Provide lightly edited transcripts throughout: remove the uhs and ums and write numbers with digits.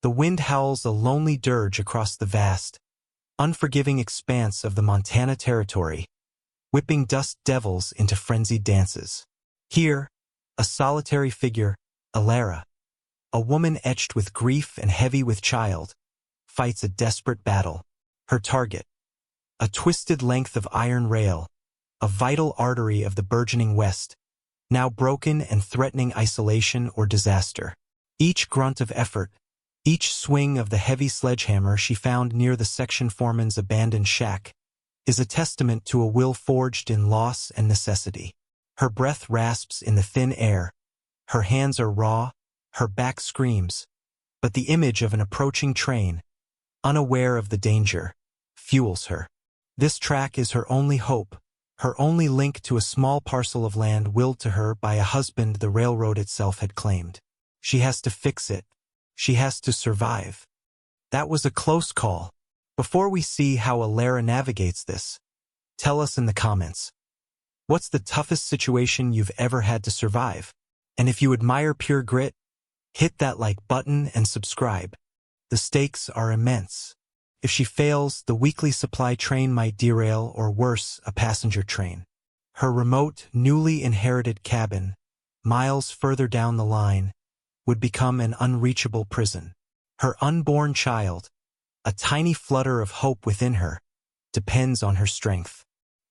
The wind howls a lonely dirge across the vast, unforgiving expanse of the Montana Territory, whipping dust devils into frenzied dances. Here, a solitary figure, Alara, a woman etched with grief and heavy with child, fights a desperate battle. Her target, a twisted length of iron rail, a vital artery of the burgeoning West, now broken and threatening isolation or disaster. Each grunt of effort, each swing of the heavy sledgehammer she found near the section foreman's abandoned shack, is a testament to a will forged in loss and necessity. Her breath rasps in the thin air, her hands are raw, her back screams, but the image of an approaching train, unaware of the danger, fuels her. This track is her only hope, her only link to a small parcel of land willed to her by a husband the railroad itself had claimed. She has to fix it. She has to survive. That was a close call. Before we see how Alara navigates this, tell us in the comments. What's the toughest situation you've ever had to survive? And if you admire pure grit, hit that like button and subscribe. The stakes are immense. If she fails, the weekly supply train might derail, or worse, a passenger train. Her remote, newly inherited cabin, miles further down the line, would become an unreachable prison. Her unborn child, a tiny flutter of hope within her, depends on her strength.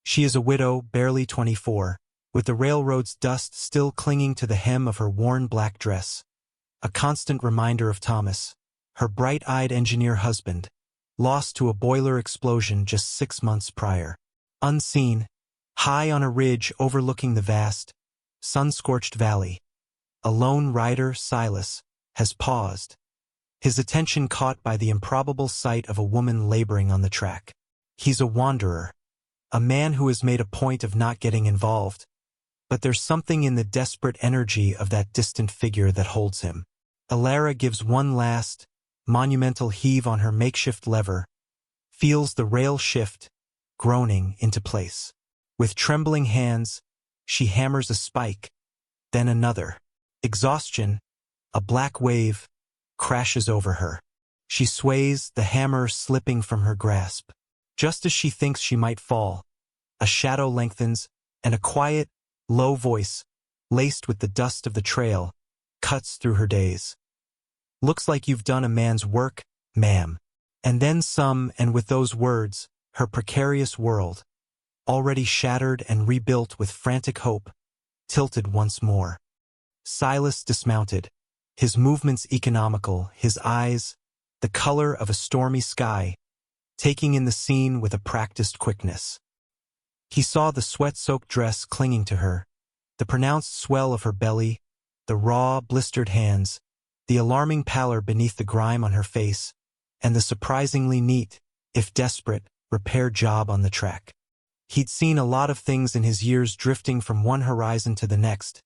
She is a widow, barely 24, with the railroad's dust still clinging to the hem of her worn black dress, a constant reminder of Thomas, her bright-eyed engineer husband, lost to a boiler explosion just 6 months prior. Unseen, high on a ridge overlooking the vast, sun-scorched valley, a lone rider, Silas, has paused, his attention caught by the improbable sight of a woman laboring on the track. He's a wanderer, a man who has made a point of not getting involved, but there's something in the desperate energy of that distant figure that holds him. Alara gives one last, monumental heave on her makeshift lever, feels the rail shift, groaning into place. With trembling hands, she hammers a spike, then another. Exhaustion, a black wave, crashes over her. She sways, the hammer slipping from her grasp. Just as she thinks she might fall, a shadow lengthens, and a quiet, low voice, laced with the dust of the trail, cuts through her daze. "Looks like you've done a man's work, ma'am." And then some, and with those words, her precarious world, already shattered and rebuilt with frantic hope, tilted once more. Silas dismounted, his movements economical, his eyes, the color of a stormy sky, taking in the scene with a practiced quickness. He saw the sweat-soaked dress clinging to her, the pronounced swell of her belly, the raw, blistered hands, the alarming pallor beneath the grime on her face, and the surprisingly neat, if desperate, repair job on the track. He'd seen a lot of things in his years drifting from one horizon to the next,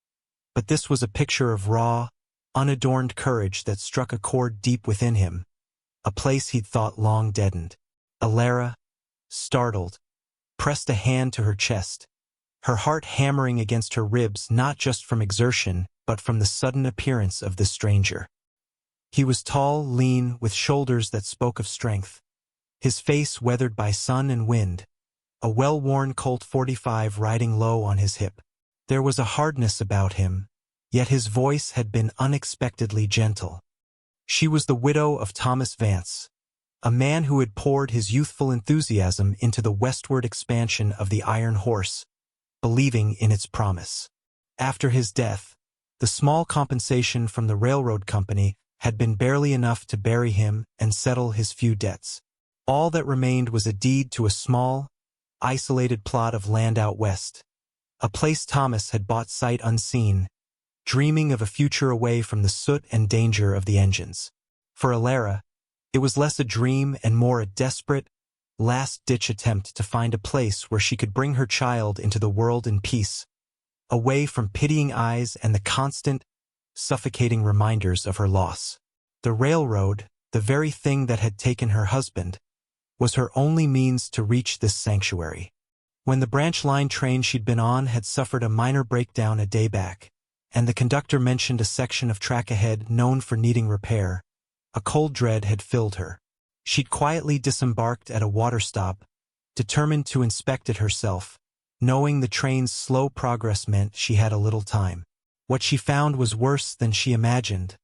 but this was a picture of raw, unadorned courage that struck a chord deep within him, a place he'd thought long deadened. Alara, startled, pressed a hand to her chest, her heart hammering against her ribs not just from exertion but from the sudden appearance of this stranger. He was tall, lean, with shoulders that spoke of strength, his face weathered by sun and wind, a well-worn Colt .45 riding low on his hip. There was a hardness about him, yet his voice had been unexpectedly gentle. She was the widow of Thomas Vance, a man who had poured his youthful enthusiasm into the westward expansion of the Iron Horse, believing in its promise. After his death, the small compensation from the railroad company had been barely enough to bury him and settle his few debts. All that remained was a deed to a small, isolated plot of land out west, a place Thomas had bought sight unseen, dreaming of a future away from the soot and danger of the engines. For Alara, it was less a dream and more a desperate, last-ditch attempt to find a place where she could bring her child into the world in peace, away from pitying eyes and the constant, suffocating reminders of her loss. The railroad, the very thing that had taken her husband, was her only means to reach this sanctuary. When the branch line train she'd been on had suffered a minor breakdown a day back, and the conductor mentioned a section of track ahead known for needing repair, A cold dread had filled her. She'd quietly disembarked at a water stop, determined to inspect it herself, knowing the train's slow progress meant she had a little time. What she found was worse than she imagined.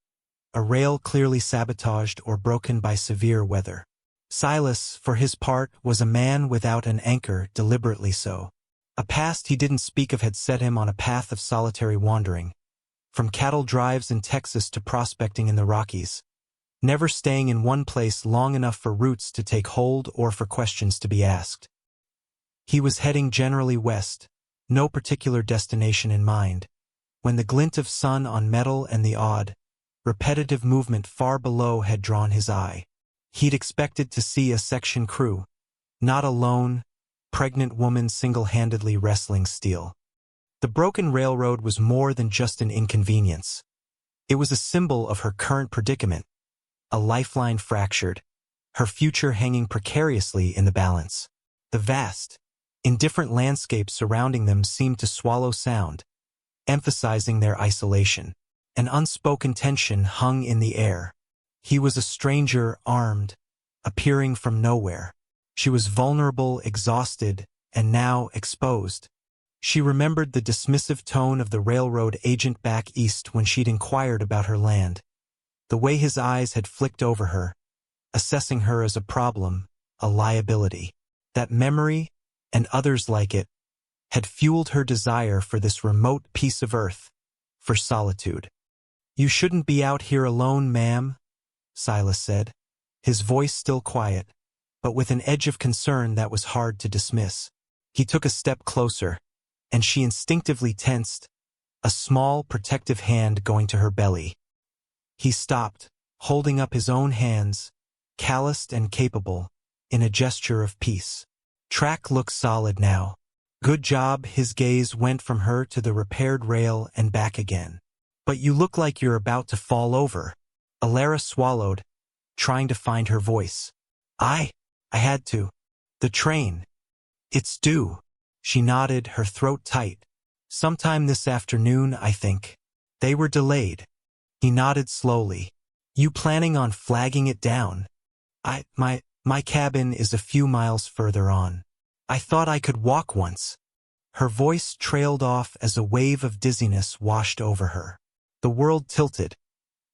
A rail clearly sabotaged or broken by severe weather. Silas, for his part, was a man without an anchor, deliberately so. A past he didn't speak of had set him on a path of solitary wandering, from cattle drives in Texas to prospecting in the Rockies, never staying in one place long enough for roots to take hold or for questions to be asked. He was heading generally west, no particular destination in mind, when the glint of sun on metal and the odd, repetitive movement far below had drawn his eye. He'd expected to see a section crew, not a lone, pregnant woman single-handedly wrestling steel. The broken railroad was more than just an inconvenience. It was a symbol of her current predicament, a lifeline fractured, her future hanging precariously in the balance. The vast, indifferent landscape surrounding them seemed to swallow sound, emphasizing their isolation. An unspoken tension hung in the air. He was a stranger, armed, appearing from nowhere. She was vulnerable, exhausted, and now exposed. She remembered the dismissive tone of the railroad agent back east when she'd inquired about her land. The way his eyes had flicked over her, assessing her as a problem, a liability. That memory, and others like it, had fueled her desire for this remote piece of earth, for solitude. "You shouldn't be out here alone, ma'am," Silas said, his voice still quiet, but with an edge of concern that was hard to dismiss. He took a step closer, and she instinctively tensed, a small, protective hand going to her belly. He stopped, holding up his own hands, calloused and capable, in a gesture of peace. "Track looks solid now. Good job." His gaze went from her to the repaired rail and back again. "But you look like you're about to fall over." Alara swallowed, trying to find her voice. I had to. The train. It's due." She nodded, her throat tight. "Sometime this afternoon, I think." They were delayed. He nodded slowly. "You planning on flagging it down?" My cabin is a few miles further on. I thought I could walk once." Her voice trailed off as a wave of dizziness washed over her. The world tilted,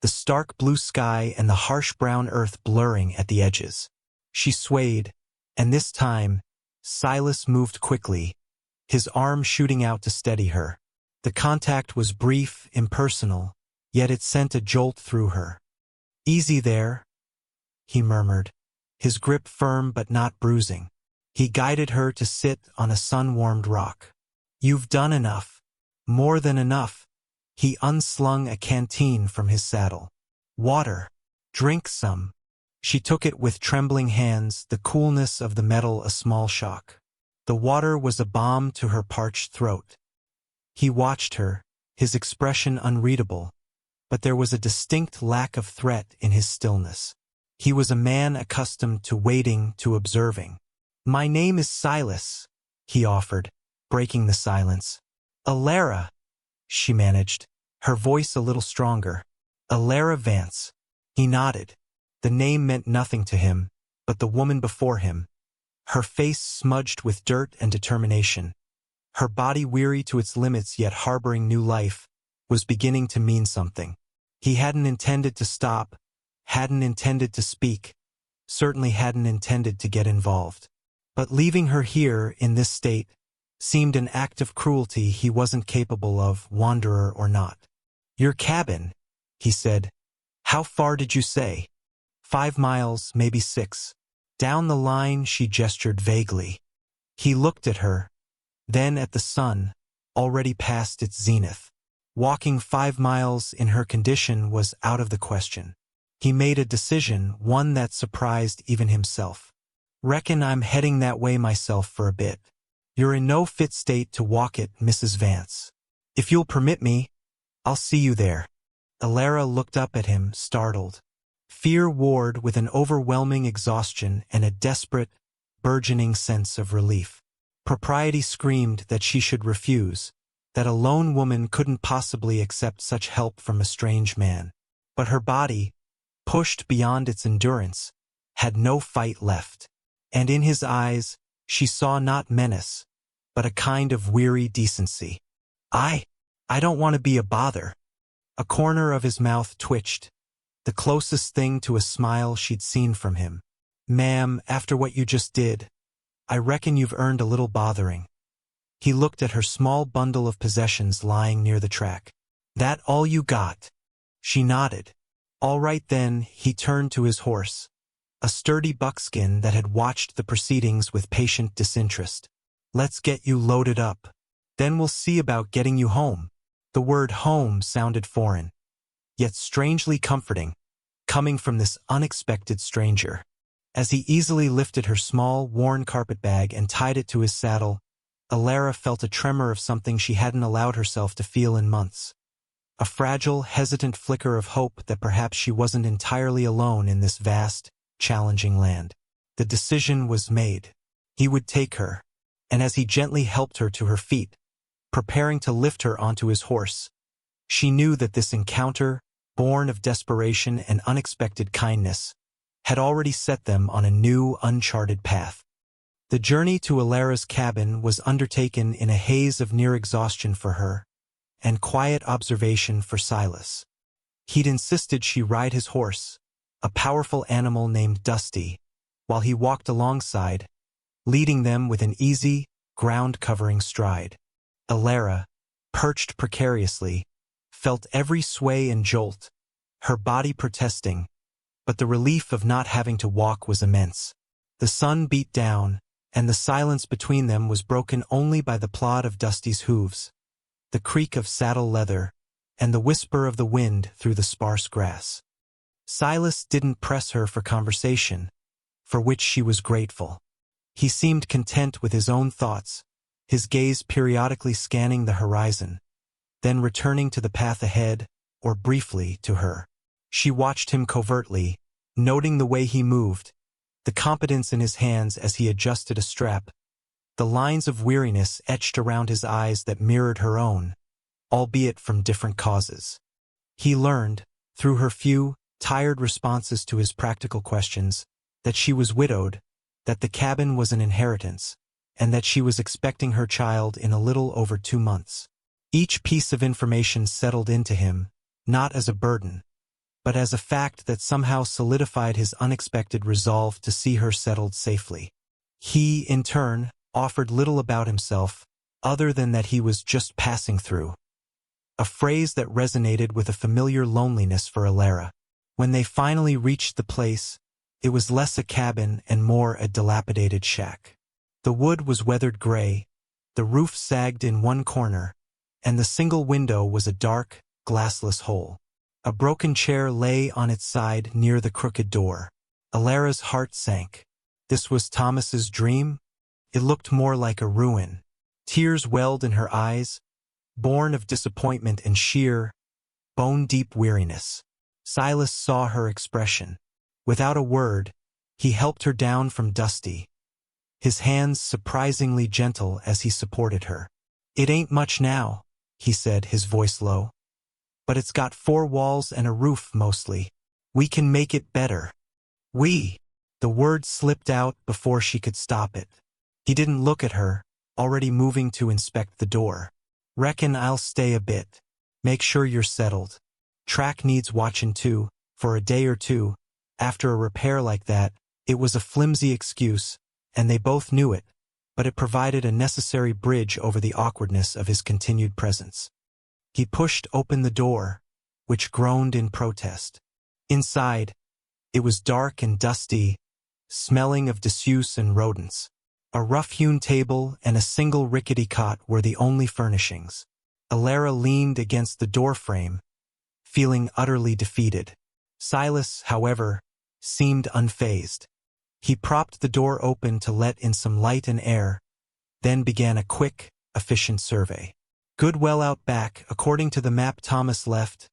the stark blue sky and the harsh brown earth blurring at the edges. She swayed, and this time, Silas moved quickly, his arm shooting out to steady her. The contact was brief, impersonal, yet it sent a jolt through her. "Easy there," he murmured, his grip firm but not bruising. He guided her to sit on a sun-warmed rock. "You've done enough. More than enough." He unslung a canteen from his saddle. "Water. Drink some." She took it with trembling hands, the coolness of the metal a small shock. The water was a balm to her parched throat. He watched her, his expression unreadable, but there was a distinct lack of threat in his stillness. He was a man accustomed to waiting, to observing. "My name is Silas," he offered, breaking the silence. "Alara," she managed, her voice a little stronger. "Alara Vance." He nodded. The name meant nothing to him, but the woman before him, her face smudged with dirt and determination, her body weary to its limits yet harboring new life, was beginning to mean something. He hadn't intended to stop, hadn't intended to speak, certainly hadn't intended to get involved. But leaving her here, in this state, seemed an act of cruelty he wasn't capable of, wanderer or not. "Your cabin," he said. "How far did you say?" 5 miles, maybe 6. Down the line, she gestured vaguely. He looked at her, then at the sun, already past its zenith. Walking 5 miles in her condition was out of the question. He made a decision, one that surprised even himself. "Reckon I'm heading that way myself for a bit. You're in no fit state to walk it, Mrs. Vance. If you'll permit me, I'll see you there." Alara looked up at him, startled. Fear warred with an overwhelming exhaustion and a desperate, burgeoning sense of relief. Propriety screamed that she should refuse, that a lone woman couldn't possibly accept such help from a strange man. But her body, pushed beyond its endurance, had no fight left. And in his eyes, she saw not menace, but a kind of weary decency. I don't want to be a bother." A corner of his mouth twitched, the closest thing to a smile she'd seen from him. "Ma'am, after what you just did, I reckon you've earned a little bothering." He looked at her small bundle of possessions lying near the track. "That all you got?" She nodded. "All right then." He turned to his horse, a sturdy buckskin that had watched the proceedings with patient disinterest. "Let's get you loaded up. Then we'll see about getting you home." The word home sounded foreign, yet strangely comforting, coming from this unexpected stranger. As he easily lifted her small, worn carpetbag and tied it to his saddle, Alara felt a tremor of something she hadn't allowed herself to feel in months. A fragile, hesitant flicker of hope that perhaps she wasn't entirely alone in this vast, challenging land. The decision was made. He would take her, and as he gently helped her to her feet, preparing to lift her onto his horse, she knew that this encounter, born of desperation and unexpected kindness, had already set them on a new, uncharted path. The journey to Alara's cabin was undertaken in a haze of near exhaustion for her, and quiet observation for Silas. He'd insisted she ride his horse, a powerful animal named Dusty, while he walked alongside, leading them with an easy, ground-covering stride. Alara, perched precariously, felt every sway and jolt, her body protesting, but the relief of not having to walk was immense. The sun beat down, and the silence between them was broken only by the plod of Dusty's hooves, the creak of saddle leather, and the whisper of the wind through the sparse grass. Silas didn't press her for conversation, for which she was grateful. He seemed content with his own thoughts, his gaze periodically scanning the horizon, then returning to the path ahead, or briefly to her. She watched him covertly, noting the way he moved, the competence in his hands as he adjusted a strap, the lines of weariness etched around his eyes that mirrored her own, albeit from different causes. He learned, through her few, tired responses to his practical questions, that she was widowed, that the cabin was an inheritance, and that she was expecting her child in a little over 2 months. Each piece of information settled into him, not as a burden, but as a fact that somehow solidified his unexpected resolve to see her settled safely. He, in turn, offered little about himself, other than that he was just passing through, a phrase that resonated with a familiar loneliness for Alara. When they finally reached the place, it was less a cabin and more a dilapidated shack. The wood was weathered gray, the roof sagged in one corner, and the single window was a dark, glassless hole. A broken chair lay on its side near the crooked door. Alara's heart sank. This was Thomas's dream? It looked more like a ruin. Tears welled in her eyes, born of disappointment and sheer, bone-deep weariness. Silas saw her expression. Without a word, he helped her down from Dusty, his hands surprisingly gentle as he supported her. "It ain't much now," he said, his voice low. "But it's got 4 walls and a roof mostly. We can make it better." "We." The word slipped out before she could stop it. He didn't look at her, already moving to inspect the door. "Reckon I'll stay a bit. Make sure you're settled. Track needs watchin' too, for a day or two." After a repair like that, it was a flimsy excuse, and they both knew it, but it provided a necessary bridge over the awkwardness of his continued presence. He pushed open the door, which groaned in protest. Inside, it was dark and dusty, smelling of disuse and rodents. A rough-hewn table and a single rickety cot were the only furnishings. Alara leaned against the doorframe, feeling utterly defeated. Silas, however, seemed unfazed. He propped the door open to let in some light and air, then began a quick, efficient survey. "Good well out back, according to the map Thomas left,"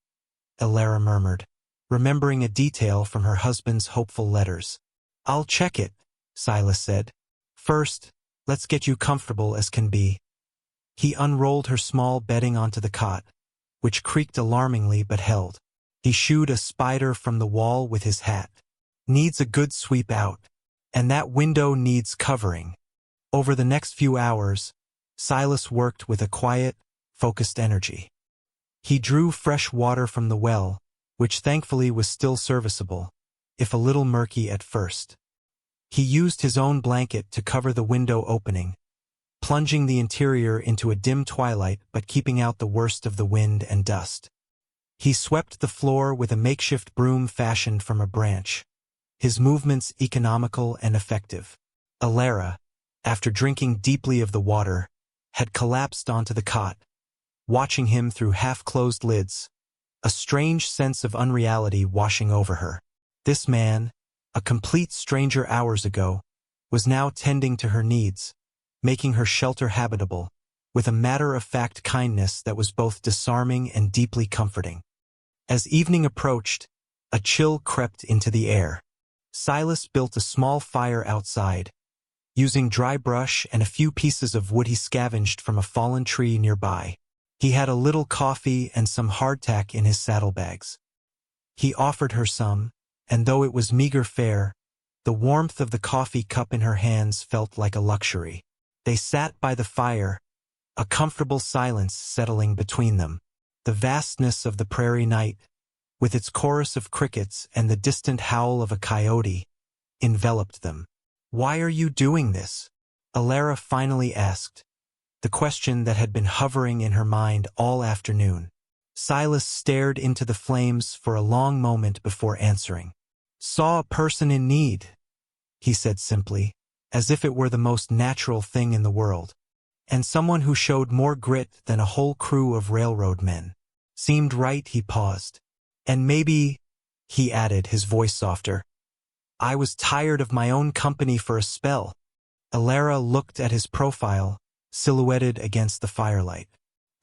Alara murmured, remembering a detail from her husband's hopeful letters. "I'll check it," Silas said. "First, let's get you comfortable as can be." He unrolled her small bedding onto the cot, which creaked alarmingly but held. He shooed a spider from the wall with his hat. Needs a good sweep out. And that window needs covering. Over the next few hours, Silas worked with a quiet, focused energy. He drew fresh water from the well, which thankfully was still serviceable, if a little murky at first. He used his own blanket to cover the window opening, plunging the interior into a dim twilight but keeping out the worst of the wind and dust. He swept the floor with a makeshift broom fashioned from a branch, his movements economical and effective. Alara, after drinking deeply of the water, had collapsed onto the cot, watching him through half-closed lids, a strange sense of unreality washing over her. This man, a complete stranger hours ago, was now tending to her needs, making her shelter habitable, with a matter-of-fact kindness that was both disarming and deeply comforting. As evening approached, a chill crept into the air. Silas built a small fire outside, using dry brush and a few pieces of wood he scavenged from a fallen tree nearby. He had a little coffee and some hardtack in his saddlebags. He offered her some, and though it was meager fare, the warmth of the coffee cup in her hands felt like a luxury. They sat by the fire, a comfortable silence settling between them. The vastness of the prairie night, with its chorus of crickets and the distant howl of a coyote, enveloped them. "Why are you doing this?" Alara finally asked, the question that had been hovering in her mind all afternoon. Silas stared into the flames for a long moment before answering. "Saw a person in need," he said simply, as if it were the most natural thing in the world. "And someone who showed more grit than a whole crew of railroad men. Seemed right." He paused. "And maybe," he added, his voice softer, "I was tired of my own company for a spell." Alara looked at his profile, silhouetted against the firelight.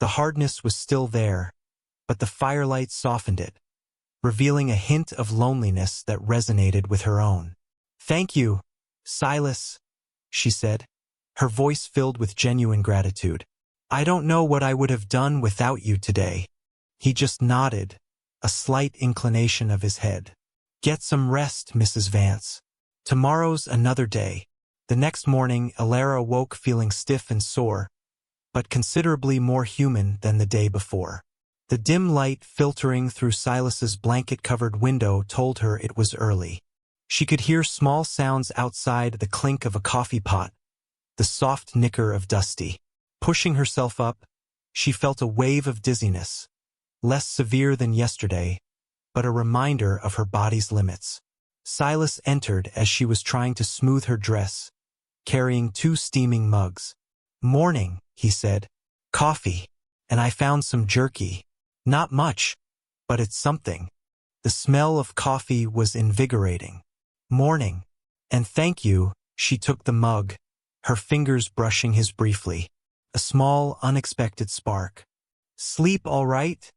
The hardness was still there, but the firelight softened it, revealing a hint of loneliness that resonated with her own. "Thank you, Silas," she said, her voice filled with genuine gratitude. "I don't know what I would have done without you today." He just nodded, a slight inclination of his head. "Get some rest, Mrs. Vance. Tomorrow's another day." The next morning, Alara woke feeling stiff and sore, but considerably more human than the day before. The dim light filtering through Silas's blanket-covered window told her it was early. She could hear small sounds outside, the clink of a coffee pot, the soft nicker of Dusty. Pushing herself up, she felt a wave of dizziness, less severe than yesterday, but a reminder of her body's limits. Silas entered as she was trying to smooth her dress, carrying 2 steaming mugs. "Morning," he said. "Coffee. And I found some jerky. Not much, but it's something." The smell of coffee was invigorating. "Morning. And thank you." She took the mug, her fingers brushing his briefly. A small, unexpected spark. "Sleep all right?"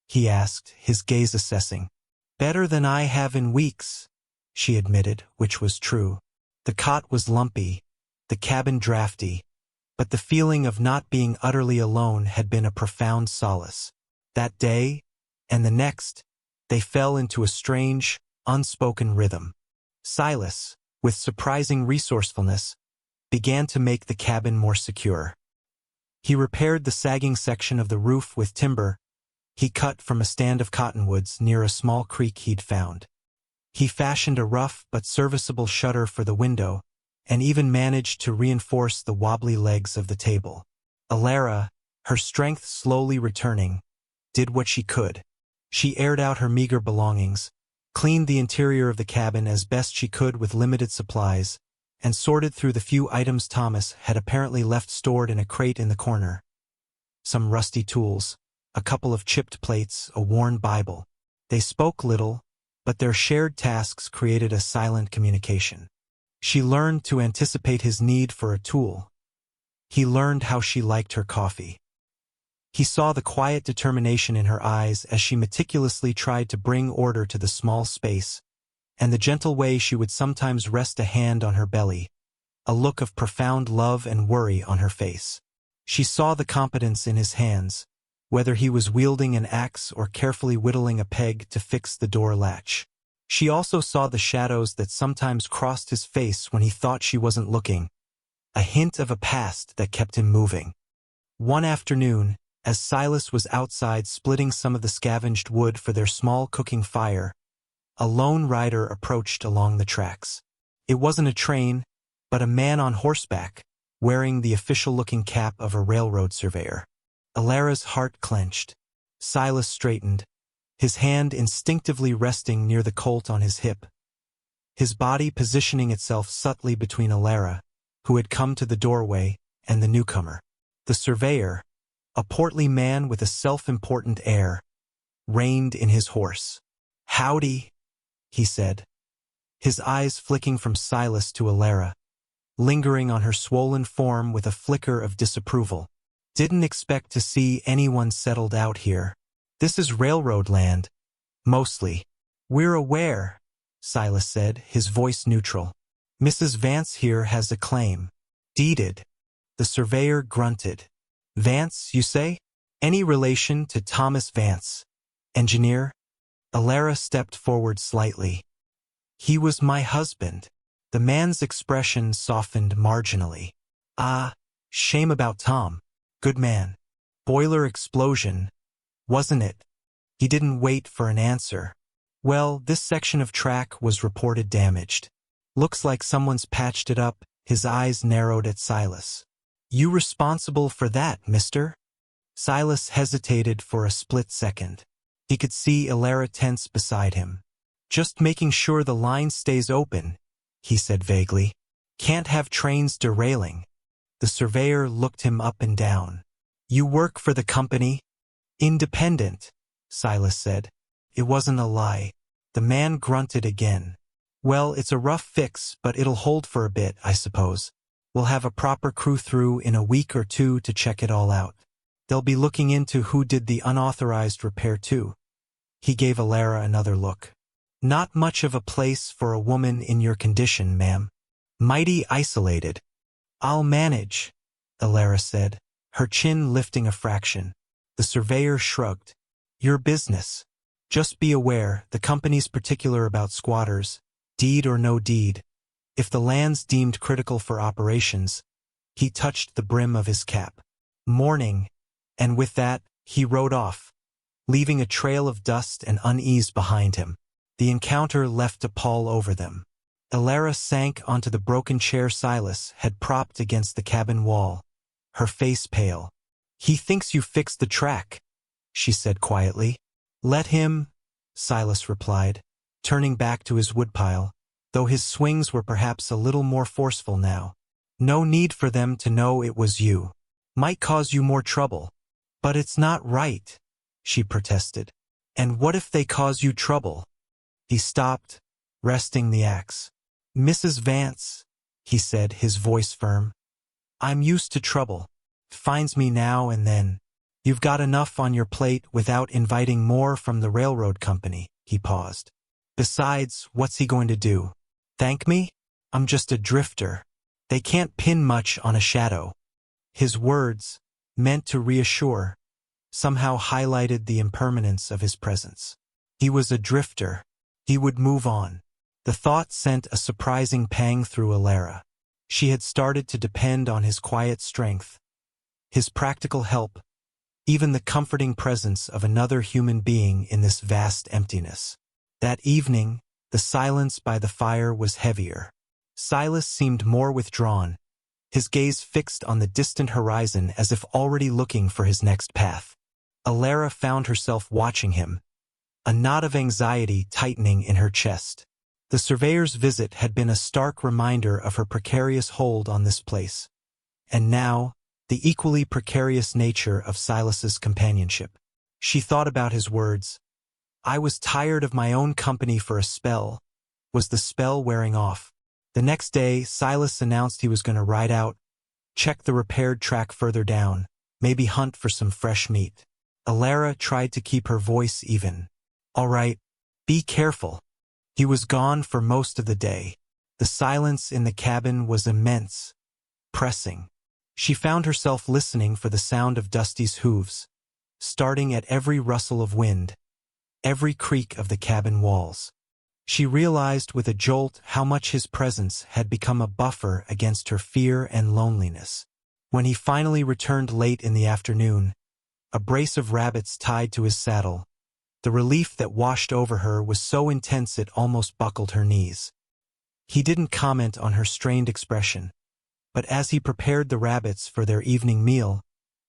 he asked, his gaze assessing. "Better than I have in weeks," she admitted, which was true. The cot was lumpy, the cabin drafty, but the feeling of not being utterly alone had been a profound solace. That day, and the next, they fell into a strange, unspoken rhythm. Silas, with surprising resourcefulness, began to make the cabin more secure. He repaired the sagging section of the roof with timber he cut from a stand of cottonwoods near a small creek he'd found. He fashioned a rough but serviceable shutter for the window, and even managed to reinforce the wobbly legs of the table. Alara, her strength slowly returning, did what she could. She aired out her meager belongings, cleaned the interior of the cabin as best she could with limited supplies, and sorted through the few items Thomas had apparently left stored in a crate in the corner. Some rusty tools, a couple of chipped plates, a worn Bible. They spoke little, but their shared tasks created a silent communication. She learned to anticipate his need for a tool. He learned how she liked her coffee. He saw the quiet determination in her eyes as she meticulously tried to bring order to the small space, and the gentle way she would sometimes rest a hand on her belly, a look of profound love and worry on her face. She saw the competence in his hands, whether he was wielding an axe or carefully whittling a peg to fix the door latch. She also saw the shadows that sometimes crossed his face when he thought she wasn't looking, a hint of a past that kept him moving. One afternoon, as Silas was outside splitting some of the scavenged wood for their small cooking fire, a lone rider approached along the tracks. It wasn't a train, but a man on horseback, wearing the official-looking cap of a railroad surveyor. Alara's heart clenched. Silas straightened, his hand instinctively resting near the colt on his hip, his body positioning itself subtly between Alara, who had come to the doorway, and the newcomer. The surveyor, a portly man with a self-important air, reined in his horse. "Howdy," he said, his eyes flicking from Silas to Alara, lingering on her swollen form with a flicker of disapproval. "Didn't expect to see anyone settled out here. This is railroad land, mostly." "We're aware," Silas said, his voice neutral. "Mrs. Vance here has a claim." "Deeded." The surveyor grunted. "Vance, you say? Any relation to Thomas Vance, engineer?" Alara stepped forward slightly. "He was my husband." The man's expression softened marginally. "Ah, shame about Tom. Good man. Boiler explosion, wasn't it?" He didn't wait for an answer. "Well, this section of track was reported damaged. Looks like someone's patched it up." His eyes narrowed at Silas. "You responsible for that, mister?" Silas hesitated for a split second. He could see Alara tense beside him. "Just making sure the line stays open," he said vaguely. "Can't have trains derailing." The surveyor looked him up and down. "You work for the company?" "Independent," Silas said. It wasn't a lie. The man grunted again. "Well, it's a rough fix, but it'll hold for a bit, I suppose. We'll have a proper crew through in a week or two to check it all out. They'll be looking into who did the unauthorized repair too." He gave Alara another look. "Not much of a place for a woman in your condition, ma'am. Mighty isolated." "I'll manage," Alara said, her chin lifting a fraction. The surveyor shrugged. "Your business. Just be aware, the company's particular about squatters, deed or no deed. If the land's deemed critical for operations." He touched the brim of his cap. "Morning." And with that, he rode off, leaving a trail of dust and unease behind him. The encounter left a pall over them. Alara sank onto the broken chair Silas had propped against the cabin wall, her face pale. "He thinks you fixed the track," she said quietly. "Let him," Silas replied, turning back to his woodpile, though his swings were perhaps a little more forceful now. "No need for them to know it was you. Might cause you more trouble." "But it's not right," she protested. "And what if they cause you trouble?" He stopped, resting the axe. "Mrs. Vance," he said, his voice firm. "I'm used to trouble. Finds me now and then. You've got enough on your plate without inviting more from the railroad company." He paused. "Besides, what's he going to do? Thank me? I'm just a drifter. They can't pin much on a shadow." His words, meant to reassure, somehow highlighted the impermanence of his presence. He was a drifter. He would move on. The thought sent a surprising pang through Alara. She had started to depend on his quiet strength, his practical help, even the comforting presence of another human being in this vast emptiness. That evening, the silence by the fire was heavier. Silas seemed more withdrawn, his gaze fixed on the distant horizon as if already looking for his next path. Alara found herself watching him, a knot of anxiety tightening in her chest. The surveyor's visit had been a stark reminder of her precarious hold on this place. And now, the equally precarious nature of Silas's companionship. She thought about his words. "I was tired of my own company for a spell." Was the spell wearing off? The next day, Silas announced he was going to ride out, check the repaired track further down, maybe hunt for some fresh meat. Alara tried to keep her voice even. "All right, be careful." He was gone for most of the day. The silence in the cabin was immense, pressing. She found herself listening for the sound of Dusty's hooves, starting at every rustle of wind, every creak of the cabin walls. She realized with a jolt how much his presence had become a buffer against her fear and loneliness. When he finally returned late in the afternoon, a brace of rabbits tied to his saddle, the relief that washed over her was so intense it almost buckled her knees. He didn't comment on her strained expression, but as he prepared the rabbits for their evening meal,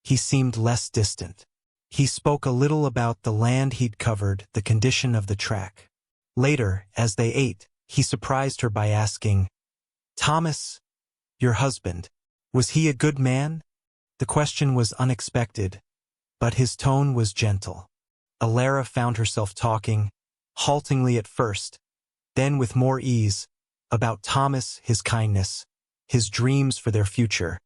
he seemed less distant. He spoke a little about the land he'd covered, the condition of the track. Later, as they ate, he surprised her by asking, "Thomas, your husband, was he a good man?" The question was unexpected, but his tone was gentle. Alara found herself talking, haltingly at first, then with more ease, about Thomas, his kindness, his dreams for their future,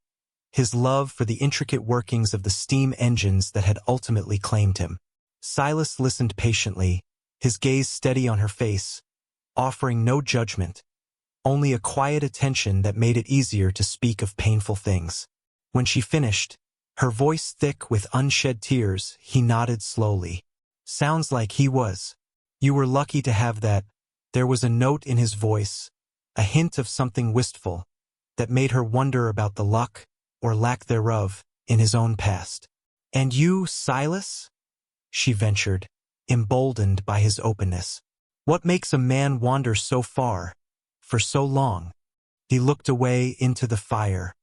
his love for the intricate workings of the steam engines that had ultimately claimed him. Silas listened patiently, his gaze steady on her face, offering no judgment, only a quiet attention that made it easier to speak of painful things. When she finished, her voice thick with unshed tears, he nodded slowly. "Sounds like he was. You were lucky to have that." There was a note in his voice, a hint of something wistful, that made her wonder about the luck, or lack thereof, in his own past. "And you, Silas?" she ventured, emboldened by his openness. "What makes a man wander so far, for so long?" He looked away into the fire.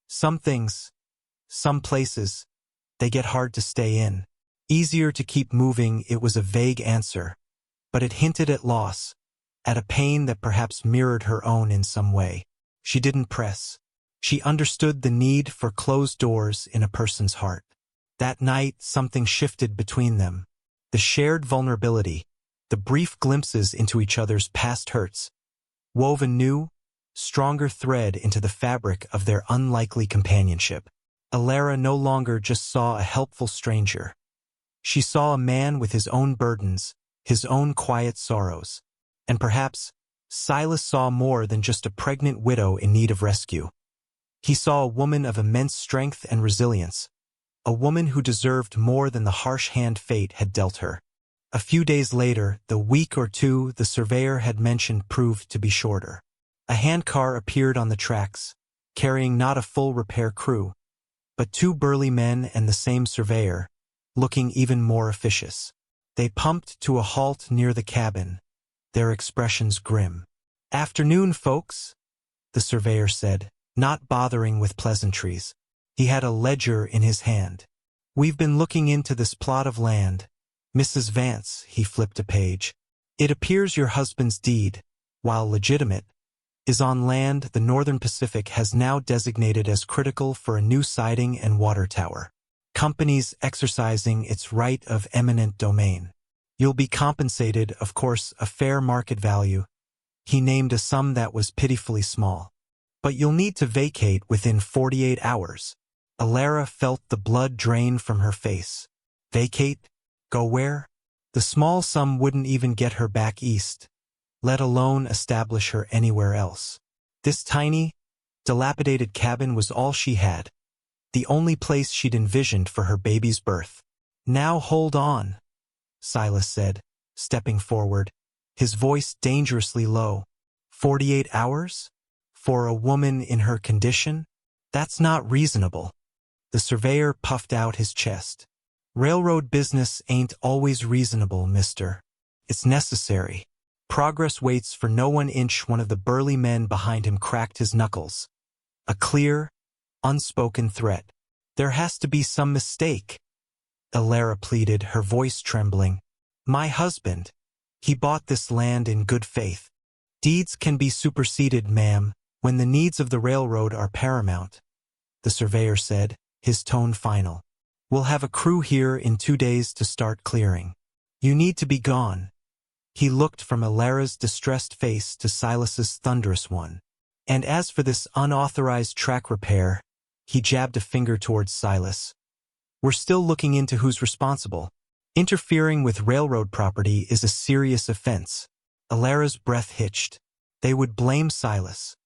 "Some things, some places, they get hard to stay in. Easier to keep moving." It was a vague answer, but it hinted at loss, at a pain that perhaps mirrored her own in some way. She didn't press. She understood the need for closed doors in a person's heart. That night, something shifted between them. The shared vulnerability, the brief glimpses into each other's past hurts, wove a new, stronger thread into the fabric of their unlikely companionship. Alara no longer just saw a helpful stranger. She saw a man with his own burdens, his own quiet sorrows. And perhaps, Silas saw more than just a pregnant widow in need of rescue. He saw a woman of immense strength and resilience, a woman who deserved more than the harsh hand fate had dealt her. A few days later, the week or two the surveyor had mentioned proved to be shorter. A handcar appeared on the tracks, carrying not a full repair crew, but two burly men and the same surveyor, looking even more officious. They pumped to a halt near the cabin, their expressions grim. "Afternoon, folks," the surveyor said, not bothering with pleasantries. He had a ledger in his hand. "We've been looking into this plot of land, Mrs. Vance." He flipped a page. "It appears your husband's deed, while legitimate, is on land the Northern Pacific has now designated as critical for a new siding and water tower. Companies exercising its right of eminent domain. You'll be compensated, of course, a fair market value." He named a sum that was pitifully small. "But you'll need to vacate within 48 hours. Alara felt the blood drain from her face. Vacate? Go where? The small sum wouldn't even get her back east, let alone establish her anywhere else. This tiny, dilapidated cabin was all she had, the only place she'd envisioned for her baby's birth. "Now hold on," Silas said, stepping forward, his voice dangerously low. 48 hours? For a woman in her condition? That's not reasonable. The surveyor puffed out his chest. "Railroad business ain't always reasonable, mister. It's necessary. Progress waits for no one." One of the burly men behind him cracked his knuckles. A clear, unspoken threat. "There has to be some mistake," Alara pleaded, her voice trembling. "My husband, he bought this land in good faith. Deeds can be superseded, ma'am, when the needs of the railroad are paramount," the surveyor said, his tone final. "We'll have a crew here in 2 days to start clearing. You need to be gone." He looked from Alara's distressed face to Silas's thunderous one. "And as for this unauthorized track repair," he jabbed a finger towards Silas, "we're still looking into who's responsible. Interfering with railroad property is a serious offense." Alara's breath hitched. They would blame Silas.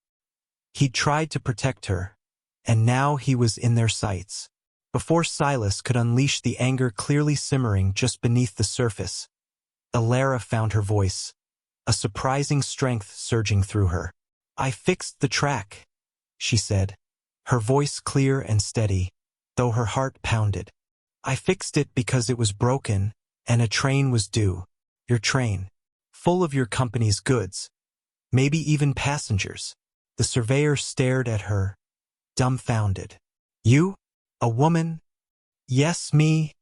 He'd tried to protect her, and now he was in their sights. Before Silas could unleash the anger clearly simmering just beneath the surface, Alara found her voice, a surprising strength surging through her. "I fixed the track," she said, her voice clear and steady, though her heart pounded. "I fixed it because it was broken, and a train was due. Your train. Full of your company's goods. Maybe even passengers." The surveyor stared at her, dumbfounded. "You? A woman?" "Yes, me,"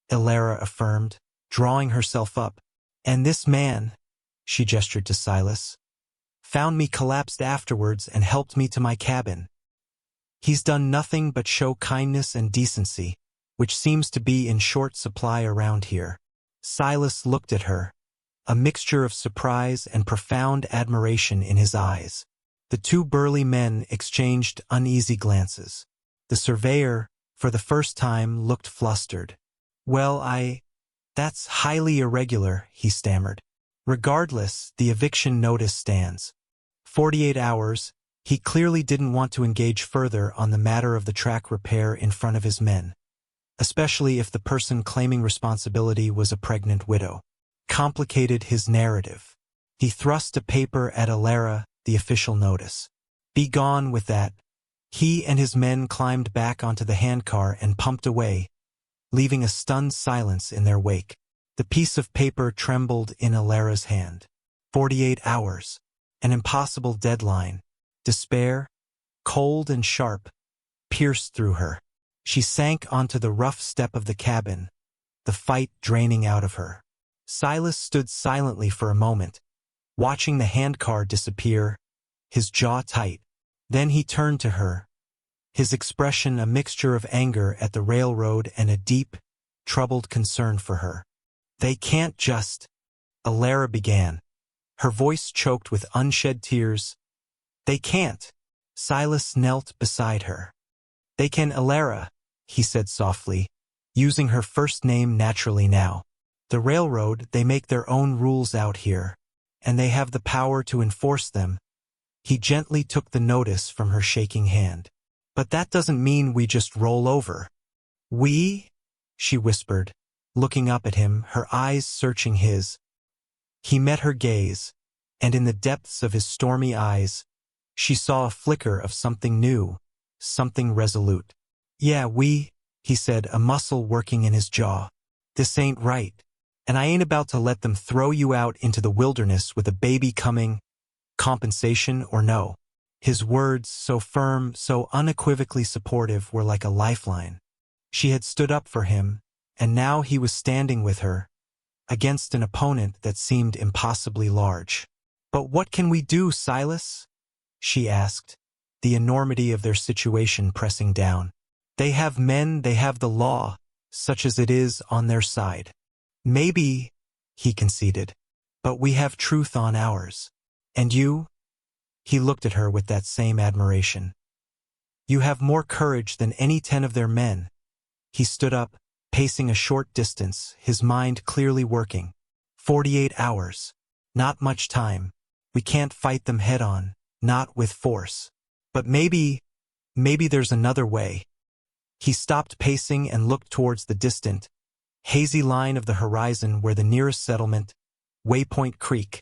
Alara affirmed, drawing herself up. "And this man," she gestured to Silas, "found me collapsed afterwards and helped me to my cabin. He's done nothing but show kindness and decency, which seems to be in short supply around here." Silas looked at her, a mixture of surprise and profound admiration in his eyes. The two burly men exchanged uneasy glances. The surveyor, for the first time, looked flustered. "Well, that's highly irregular," he stammered. "Regardless, the eviction notice stands. 48 hours, he clearly didn't want to engage further on the matter of the track repair in front of his men, especially if the person claiming responsibility was a pregnant widow. Complicated his narrative. He thrust a paper at Alara, the official notice. "Be gone with that." He and his men climbed back onto the handcar and pumped away, leaving a stunned silence in their wake. The piece of paper trembled in Alara's hand. 48 hours. An impossible deadline. Despair, cold and sharp, pierced through her. She sank onto the rough step of the cabin, the fight draining out of her. Silas stood silently for a moment, watching the handcar disappear, his jaw tight. Then he turned to her, his expression a mixture of anger at the railroad and a deep, troubled concern for her. "They can't just," Alara began, her voice choked with unshed tears. "They can't." Silas knelt beside her. "They can, Alara," he said softly, using her first name naturally now. "The railroad, they make their own rules out here, and they have the power to enforce them." He gently took the notice from her shaking hand. "But that doesn't mean we just roll over." "We?" she whispered, looking up at him, her eyes searching his. He met her gaze, and in the depths of his stormy eyes, she saw a flicker of something new, something resolute. "Yeah, we," he said, a muscle working in his jaw. "This ain't right. And I ain't about to let them throw you out into the wilderness with a baby coming, compensation or no." His words, so firm, so unequivocally supportive, were like a lifeline. She had stood up for him, and now he was standing with her, against an opponent that seemed impossibly large. "But what can we do, Silas?" she asked, the enormity of their situation pressing down. "They have men, they have the law, such as it is, on their side." "Maybe," he conceded, "but we have truth on ours. And you?" He looked at her with that same admiration. "You have more courage than any 10 of their men." He stood up, pacing a short distance, his mind clearly working. 48 hours. Not much time. We can't fight them head-on, not with force. But maybe there's another way. He stopped pacing and looked towards the distant, hazy line of the horizon where the nearest settlement, Waypoint Creek,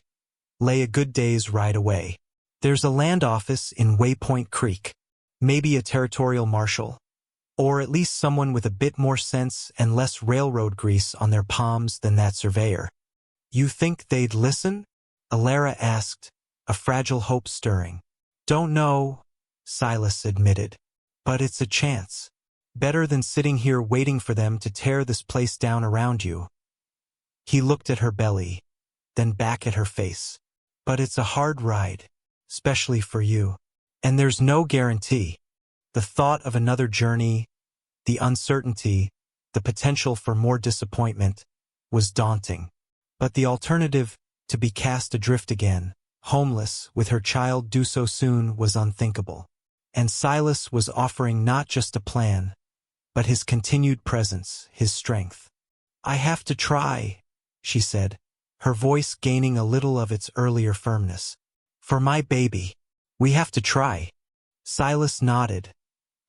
lay a good day's ride away. "There's a land office in Waypoint Creek. Maybe a territorial marshal. Or at least someone with a bit more sense and less railroad grease on their palms than that surveyor." "You think they'd listen?" Alara asked, a fragile hope stirring. "Don't know," Silas admitted. "But it's a chance. Better than sitting here waiting for them to tear this place down around you." He looked at her belly, then back at her face. "But it's a hard ride, especially for you. And there's no guarantee." The thought of another journey, the uncertainty, the potential for more disappointment, was daunting. But the alternative, to be cast adrift again, homeless, with her child due so soon, was unthinkable. And Silas was offering not just a plan, but his continued presence, his strength. "I have to try," she said, her voice gaining a little of its earlier firmness. "For my baby. We have to try." Silas nodded,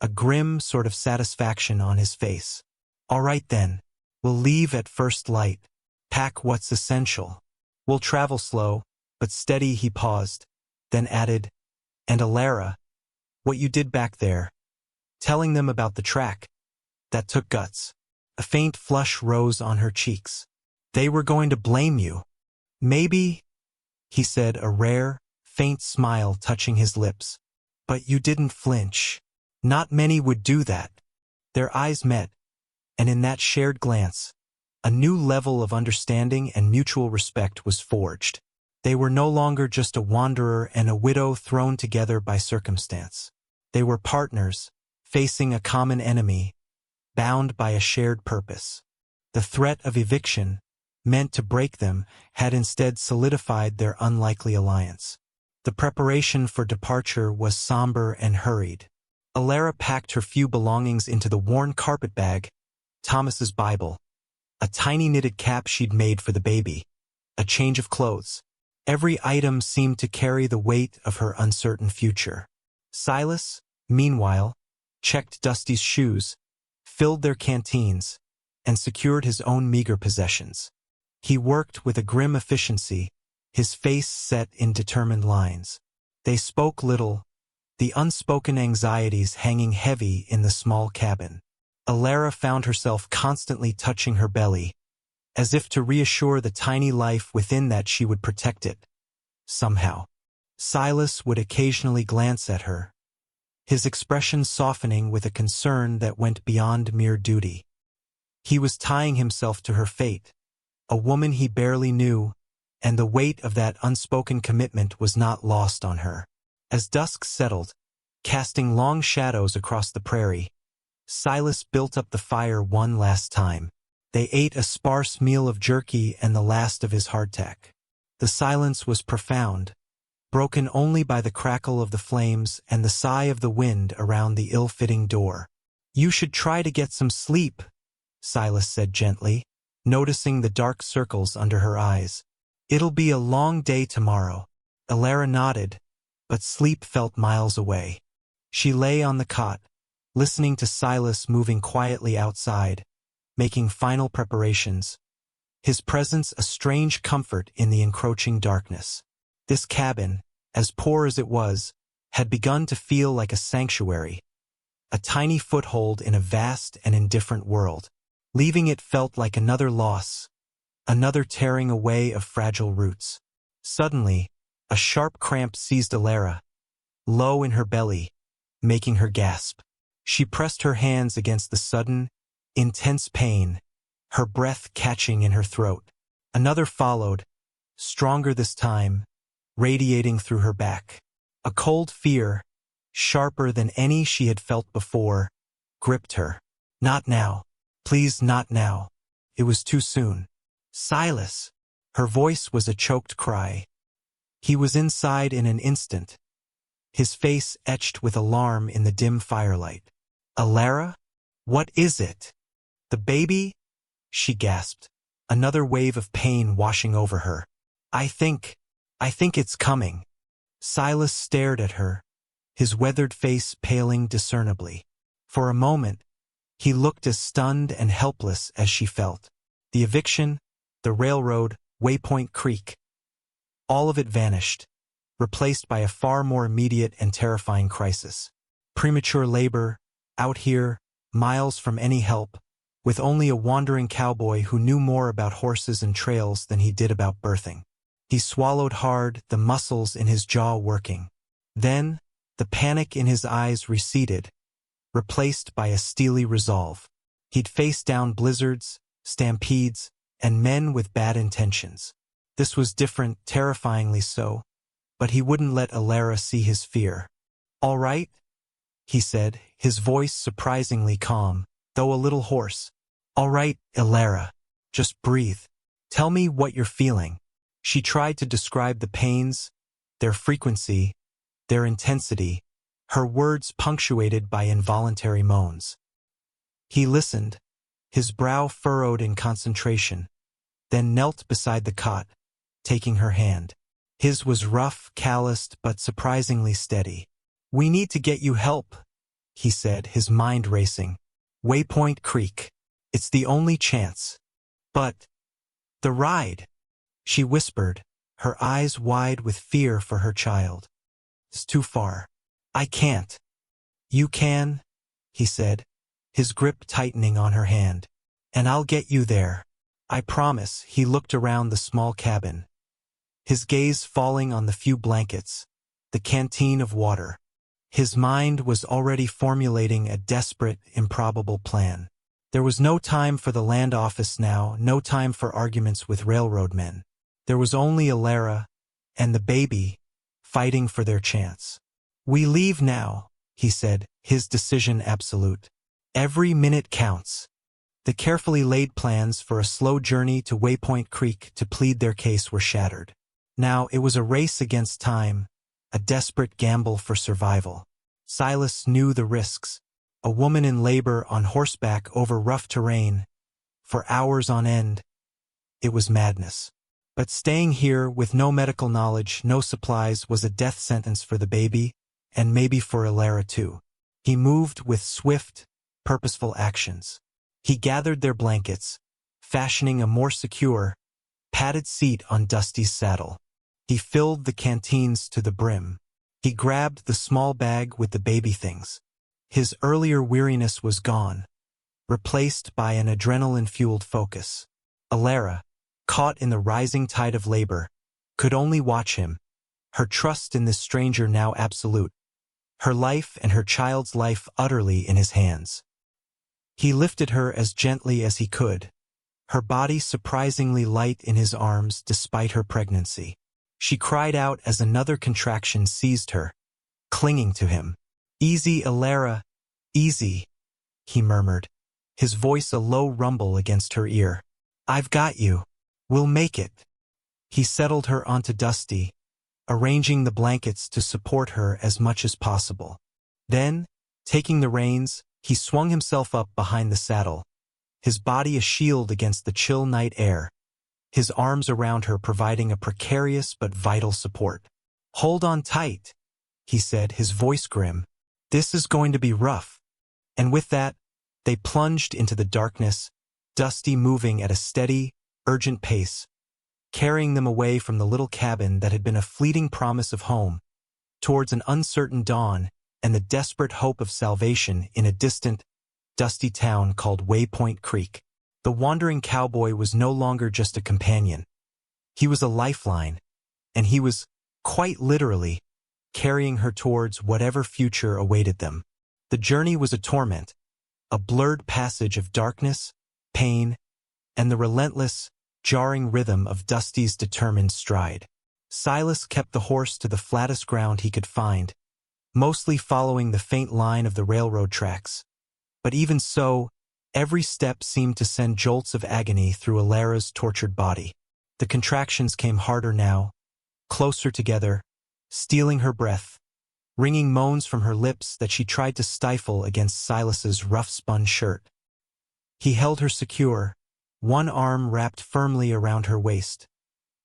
a grim sort of satisfaction on his face. "All right then. We'll leave at first light. Pack what's essential. We'll travel slow, but steady." He paused, then added, "And Alara, what you did back there, telling them about the track, that took guts." A faint flush rose on her cheeks. "They were going to blame you." "Maybe," he said, a rare, faint smile touching his lips. "But you didn't flinch. Not many would do that." Their eyes met, and in that shared glance, a new level of understanding and mutual respect was forged. They were no longer just a wanderer and a widow thrown together by circumstance. They were partners, facing a common enemy, bound by a shared purpose. The threat of eviction, meant to break them, had instead solidified their unlikely alliance. The preparation for departure was somber and hurried. Alara packed her few belongings into the worn carpet bag, Thomas's Bible, a tiny knitted cap she'd made for the baby, a change of clothes. Every item seemed to carry the weight of her uncertain future. Silas, meanwhile, checked Dusty's shoes, filled their canteens, and secured his own meager possessions. He worked with a grim efficiency, his face set in determined lines. They spoke little, the unspoken anxieties hanging heavy in the small cabin. Alara found herself constantly touching her belly, as if to reassure the tiny life within that she would protect it, somehow. Silas would occasionally glance at her, his expression softening with a concern that went beyond mere duty. He was tying himself to her fate, a woman he barely knew, and the weight of that unspoken commitment was not lost on her. As dusk settled, casting long shadows across the prairie, Silas built up the fire one last time. They ate a sparse meal of jerky and the last of his hardtack. The silence was profound, broken only by the crackle of the flames and the sigh of the wind around the ill-fitting door. "You should try to get some sleep," Silas said gently, noticing the dark circles under her eyes. "It'll be a long day tomorrow." Alara nodded, but sleep felt miles away. She lay on the cot, listening to Silas moving quietly outside, making final preparations, his presence a strange comfort in the encroaching darkness. This cabin, as poor as it was, had begun to feel like a sanctuary, a tiny foothold in a vast and indifferent world. Leaving it felt like another loss, another tearing away of fragile roots. Suddenly, a sharp cramp seized Alara, low in her belly, making her gasp. She pressed her hands against the sudden, intense pain, her breath catching in her throat. Another followed, stronger this time, radiating through her back. A cold fear, sharper than any she had felt before, gripped her. "Not now. Please, not now." It was too soon. "Silas!" Her voice was a choked cry. He was inside in an instant, his face etched with alarm in the dim firelight. "Alara? What is it?" "The baby?" she gasped, another wave of pain washing over her. I think it's coming." Silas stared at her, his weathered face paling discernibly. For a moment, he looked as stunned and helpless as she felt. The eviction, the railroad, Waypoint Creek, all of it vanished, replaced by a far more immediate and terrifying crisis. Premature labor, out here, miles from any help, with only a wandering cowboy who knew more about horses and trails than he did about birthing. He swallowed hard, the muscles in his jaw working. Then, the panic in his eyes receded, replaced by a steely resolve. He'd faced down blizzards, stampedes, and men with bad intentions. This was different, terrifyingly so, but he wouldn't let Alara see his fear. "All right?" he said, his voice surprisingly calm, though a little hoarse. "All right, Alara. Just breathe. Tell me what you're feeling." She tried to describe the pains, their frequency, their intensity, her words punctuated by involuntary moans. He listened, his brow furrowed in concentration, then knelt beside the cot, taking her hand. His was rough, calloused, but surprisingly steady. "We need to get you help," he said, his mind racing. Waypoint Creek. It's the only chance. But the ride, she whispered, her eyes wide with fear for her child. It's too far. I can't. You can, he said, his grip tightening on her hand. And I'll get you there. I promise. He looked around the small cabin, his gaze falling on the few blankets, the canteen of water. His mind was already formulating a desperate, improbable plan. There was no time for the land office now, no time for arguments with railroad men. There was only Alara and the baby fighting for their chance. We leave now, he said, his decision absolute. Every minute counts. The carefully laid plans for a slow journey to Waypoint Creek to plead their case were shattered. Now it was a race against time, a desperate gamble for survival. Silas knew the risks. A woman in labor on horseback over rough terrain, for hours on end. It was madness. But staying here with no medical knowledge, no supplies, was a death sentence for the baby, and maybe for Alara too. He moved with swift, purposeful actions. He gathered their blankets, fashioning a more secure, padded seat on Dusty's saddle. He filled the canteens to the brim. He grabbed the small bag with the baby things. His earlier weariness was gone, replaced by an adrenaline-fueled focus. Alara, caught in the rising tide of labor, could only watch him, her trust in this stranger now absolute, her life and her child's life utterly in his hands. He lifted her as gently as he could, her body surprisingly light in his arms despite her pregnancy. She cried out as another contraction seized her, clinging to him. Easy, Alara, easy, he murmured, his voice a low rumble against her ear. I've got you. We'll make it. He settled her onto Dusty, arranging the blankets to support her as much as possible. Then, taking the reins, he swung himself up behind the saddle, his body a shield against the chill night air, his arms around her providing a precarious but vital support. Hold on tight, he said, his voice grim. This is going to be rough. And with that, they plunged into the darkness, Dusty moving at a steady, urgent pace, carrying them away from the little cabin that had been a fleeting promise of home, towards an uncertain dawn and the desperate hope of salvation in a distant, dusty town called Waypoint Creek. The wandering cowboy was no longer just a companion. He was a lifeline, and he was, quite literally, carrying her towards whatever future awaited them. The journey was a torment, a blurred passage of darkness, pain, and the relentless, jarring rhythm of Dusty's determined stride. Silas kept the horse to the flattest ground he could find, mostly following the faint line of the railroad tracks. But even so, every step seemed to send jolts of agony through Alara's tortured body. The contractions came harder now, closer together, stealing her breath, wringing moans from her lips that she tried to stifle against Silas's rough-spun shirt. He held her secure, one arm wrapped firmly around her waist,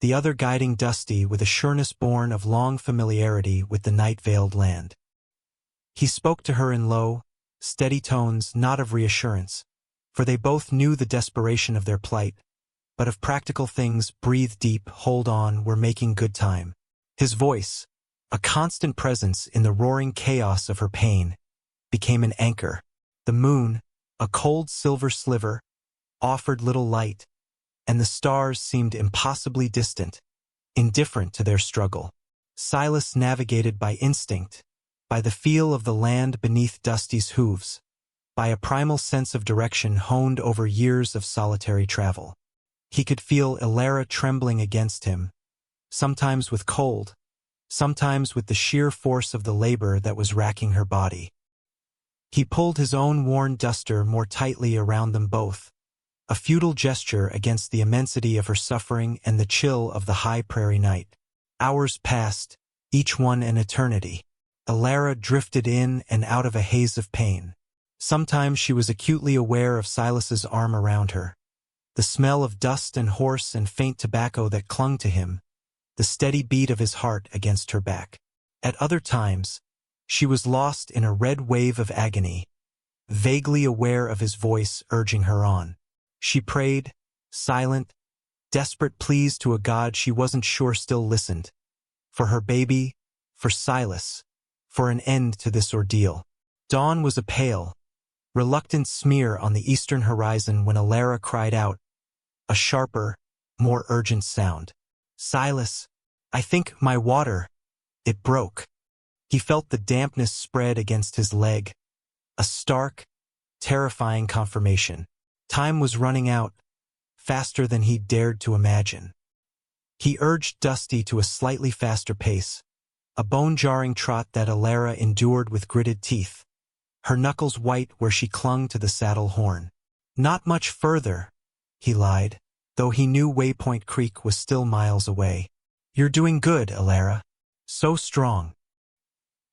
the other guiding Dusty with a sureness born of long familiarity with the night-veiled land. He spoke to her in low, steady tones, not of reassurance, for they both knew the desperation of their plight, but of practical things. Breathe deep, hold on, we're making good time. His voice, a constant presence in the roaring chaos of her pain, became an anchor. The moon, a cold silver sliver, offered little light, and the stars seemed impossibly distant, indifferent to their struggle. Silas navigated by instinct, by the feel of the land beneath Dusty's hooves, by a primal sense of direction honed over years of solitary travel. He could feel Alara trembling against him, sometimes with cold, sometimes with the sheer force of the labor that was racking her body. He pulled his own worn duster more tightly around them both, a futile gesture against the immensity of her suffering and the chill of the high prairie night. Hours passed, each one an eternity. Alara drifted in and out of a haze of pain. Sometimes she was acutely aware of Silas's arm around her, the smell of dust and horse and faint tobacco that clung to him, the steady beat of his heart against her back. At other times, She was lost in a red wave of agony, vaguely aware of his voice urging her on. She prayed, silent, desperate pleas to a God she wasn't sure still listened. For her baby, for Silas, for an end to this ordeal. Dawn was a pale, reluctant smear on the eastern horizon when Alara cried out, a sharper, more urgent sound. Silas, I think my water. It broke. He felt the dampness spread against his leg. A stark, terrifying confirmation. Time was running out, faster than he dared to imagine. He urged Dusty to a slightly faster pace, a bone-jarring trot that Alara endured with gritted teeth, her knuckles white where she clung to the saddle horn. Not much further, he lied, though he knew Waypoint Creek was still miles away. You're doing good, Alara. So strong.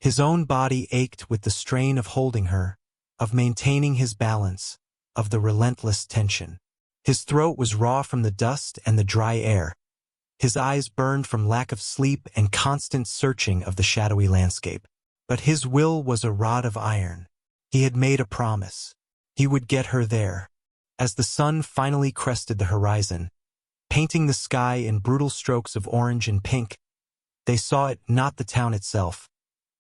His own body ached with the strain of holding her, of maintaining his balance, of the relentless tension. His throat was raw from the dust and the dry air. His eyes burned from lack of sleep and constant searching of the shadowy landscape. But his will was a rod of iron. He had made a promise. He would get her there. As the sun finally crested the horizon, painting the sky in brutal strokes of orange and pink, they saw it not the town itself,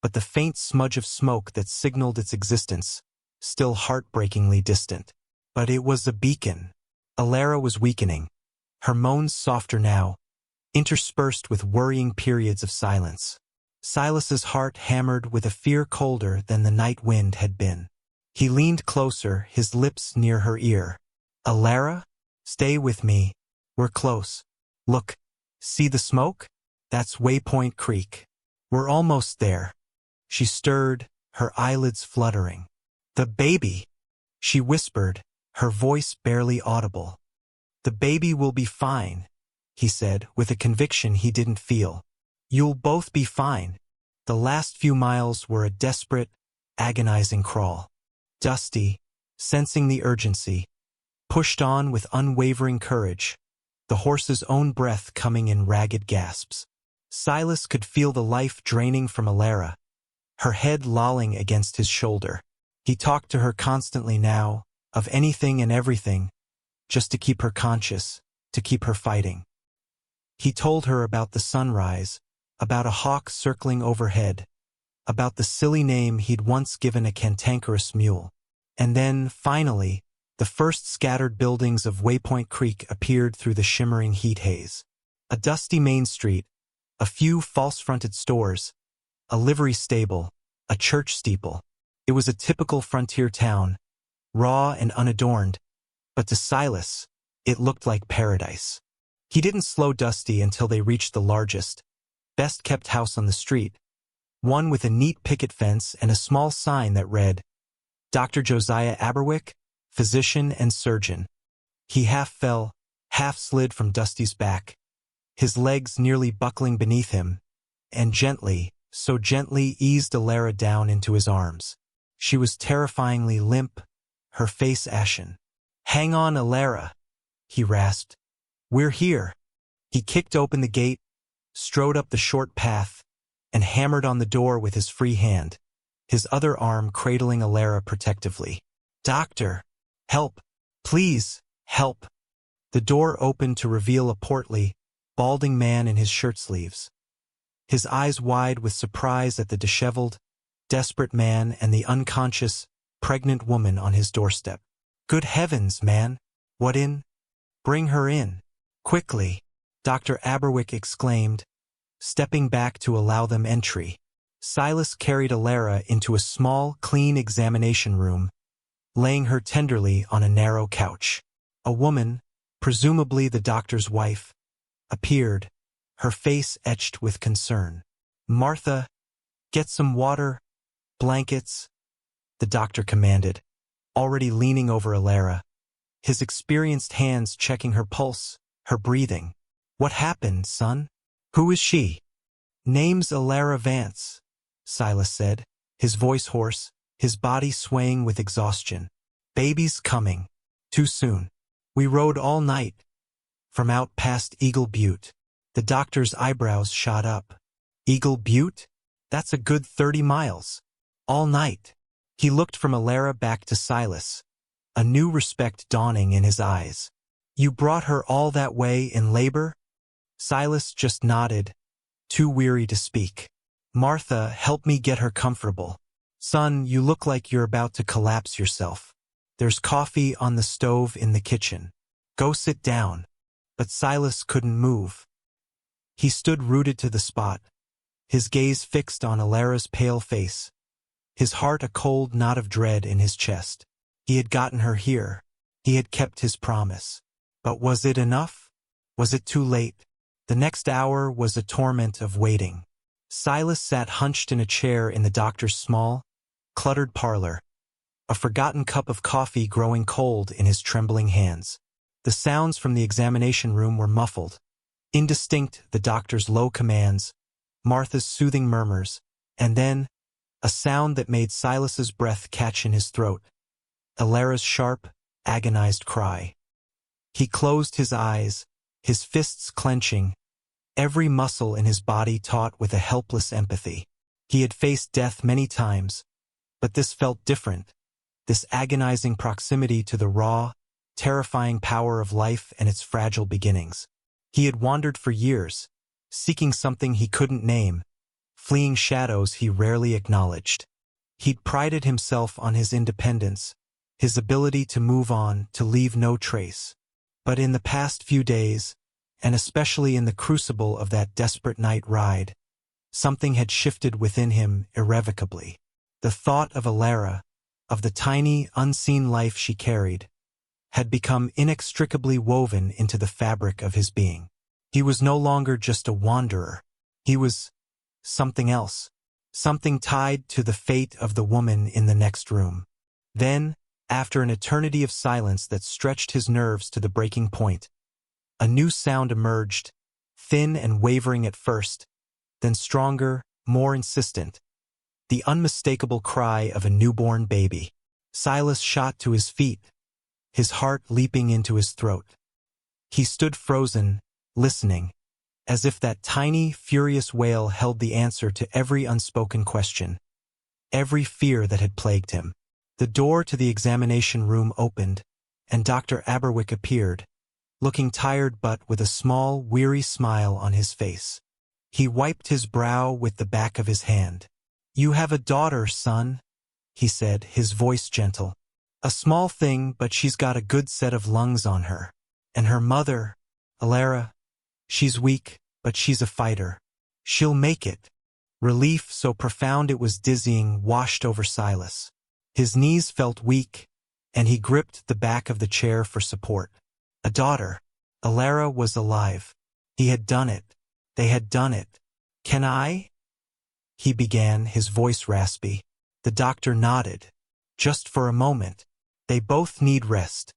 but the faint smudge of smoke that signaled its existence, still heartbreakingly distant. But it was a beacon. Alara was weakening, her moans softer now, interspersed with worrying periods of silence. Silas's heart hammered with a fear colder than the night wind had been. He leaned closer, his lips near her ear. Alara? Stay with me. We're close. Look, see the smoke? That's Waypoint Creek. We're almost there. She stirred, her eyelids fluttering. The baby, she whispered, her voice barely audible. The baby will be fine, he said, with a conviction he didn't feel. You'll both be fine. The last few miles were a desperate, agonizing crawl. Dusty, sensing the urgency, pushed on with unwavering courage, the horse's own breath coming in ragged gasps. Silas could feel the life draining from Alara, her head lolling against his shoulder. He talked to her constantly now, of anything and everything, just to keep her conscious, to keep her fighting. He told her about the sunrise, about a hawk circling overhead, about the silly name he'd once given a cantankerous mule. And then, finally, the first scattered buildings of Waypoint Creek appeared through the shimmering heat haze. A dusty main street, a few false-fronted stores, a livery stable, a church steeple. It was a typical frontier town, raw and unadorned, but to Silas, it looked like paradise. He didn't slow Dusty until they reached the largest, best-kept house on the street, one with a neat picket fence and a small sign that read, Dr. Josiah Aberwick, physician and surgeon. He half fell, half slid from Dusty's back, his legs nearly buckling beneath him, and gently, so gently eased Alara down into his arms. She was terrifyingly limp, her face ashen. Hang on, Alara, he rasped. We're here. He kicked open the gate, strode up the short path, and hammered on the door with his free hand, his other arm cradling Alara protectively. Doctor, help, please, help. The door opened to reveal a portly, balding man in his shirt sleeves, his eyes wide with surprise at the disheveled, desperate man and the unconscious, pregnant woman on his doorstep. Good heavens, man! What in? Bring her in. Quickly, Dr. Aberwick exclaimed, stepping back to allow them entry. Silas carried Alara into a small, clean examination room, laying her tenderly on a narrow couch. A woman, presumably the doctor's wife, appeared, her face etched with concern. Martha, get some water, blankets, the doctor commanded, already leaning over Alara, his experienced hands checking her pulse, her breathing. What happened, son? Who is she? Name's Alara Vance, Silas said, his voice hoarse, his body swaying with exhaustion. Baby's coming. Too soon. We rode all night. From out past Eagle Butte. The doctor's eyebrows shot up. Eagle Butte? That's a good 30 miles. All night. He looked from Alara back to Silas, a new respect dawning in his eyes. You brought her all that way in labor? Silas just nodded, too weary to speak. Martha, help me get her comfortable. Son, you look like you're about to collapse yourself. There's coffee on the stove in the kitchen. Go sit down. But Silas couldn't move. He stood rooted to the spot, his gaze fixed on Alara's pale face, his heart a cold knot of dread in his chest. He had gotten her here. He had kept his promise. But was it enough? Was it too late? The next hour was a torment of waiting. Silas sat hunched in a chair in the doctor's small, cluttered parlor, a forgotten cup of coffee growing cold in his trembling hands. The sounds from the examination room were muffled, indistinct, the doctor's low commands, Martha's soothing murmurs, and then a sound that made Silas's breath catch in his throat, Alara's sharp, agonized cry. He closed his eyes, his fists clenching, every muscle in his body taut with a helpless empathy. He had faced death many times, but this felt different, this agonizing proximity to the raw, terrifying power of life and its fragile beginnings. He had wandered for years, seeking something he couldn't name, fleeing shadows he rarely acknowledged. He'd prided himself on his independence, his ability to move on, to leave no trace. But in the past few days, and especially in the crucible of that desperate night ride, something had shifted within him irrevocably. The thought of Alara, of the tiny, unseen life she carried, had become inextricably woven into the fabric of his being. He was no longer just a wanderer. He was something else, something tied to the fate of the woman in the next room. Then, after an eternity of silence that stretched his nerves to the breaking point, a new sound emerged, thin and wavering at first, then stronger, more insistent. The unmistakable cry of a newborn baby. Silas shot to his feet, his heart leaping into his throat. He stood frozen, listening, as if that tiny, furious wail held the answer to every unspoken question, every fear that had plagued him. The door to the examination room opened, and Dr. Aberwick appeared, looking tired but with a small, weary smile on his face. He wiped his brow with the back of his hand. "You have a daughter, son," he said, his voice gentle. "A small thing, but she's got a good set of lungs on her. And her mother, Alara, she's weak, but she's a fighter. She'll make it." Relief so profound it was dizzying washed over Silas. His knees felt weak, and he gripped the back of the chair for support. A daughter. Alara was alive. He had done it. They had done it. "Can I?" he began, his voice raspy. The doctor nodded. "Just for a moment. They both need rest."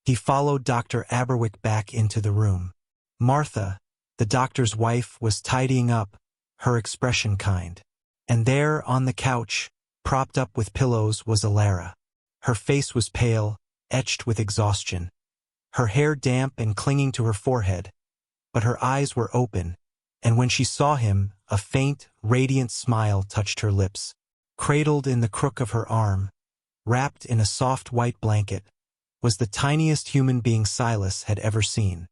He followed Dr. Aberwick back into the room. Martha, the doctor's wife, was tidying up, her expression kind. And there, on the couch, propped up with pillows, was Alara. Her face was pale, etched with exhaustion, her hair damp and clinging to her forehead, but her eyes were open, and when she saw him, a faint, radiant smile touched her lips. Cradled in the crook of her arm, wrapped in a soft white blanket, was the tiniest human being Silas had ever seen.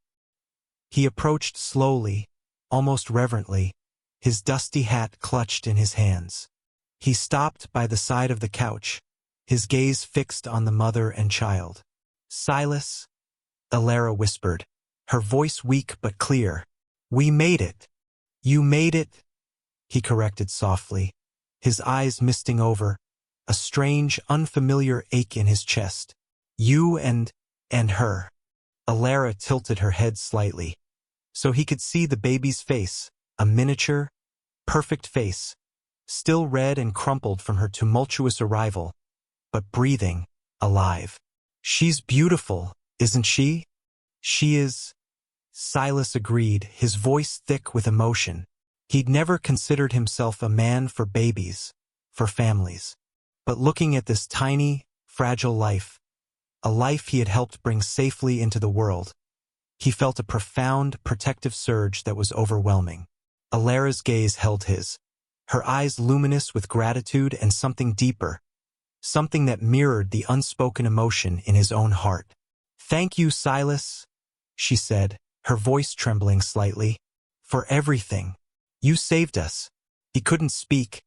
He approached slowly, almost reverently, his dusty hat clutched in his hands. He stopped by the side of the couch, his gaze fixed on the mother and child. "Silas," Alara whispered, her voice weak but clear. "We made it." "You made it," he corrected softly, his eyes misting over, a strange, unfamiliar ache in his chest. "You and her." Alara tilted her head slightly, so he could see the baby's face, a miniature, perfect face, still red and crumpled from her tumultuous arrival, but breathing, alive. "She's beautiful, isn't she?" "She is," Silas agreed, his voice thick with emotion. He'd never considered himself a man for babies, for families. But looking at this tiny, fragile life, a life he had helped bring safely into the world, he felt a profound, protective surge that was overwhelming. Alara's gaze held his, her eyes luminous with gratitude and something deeper, something that mirrored the unspoken emotion in his own heart. "Thank you, Silas," she said, her voice trembling slightly, "for everything. You saved us." He couldn't speak,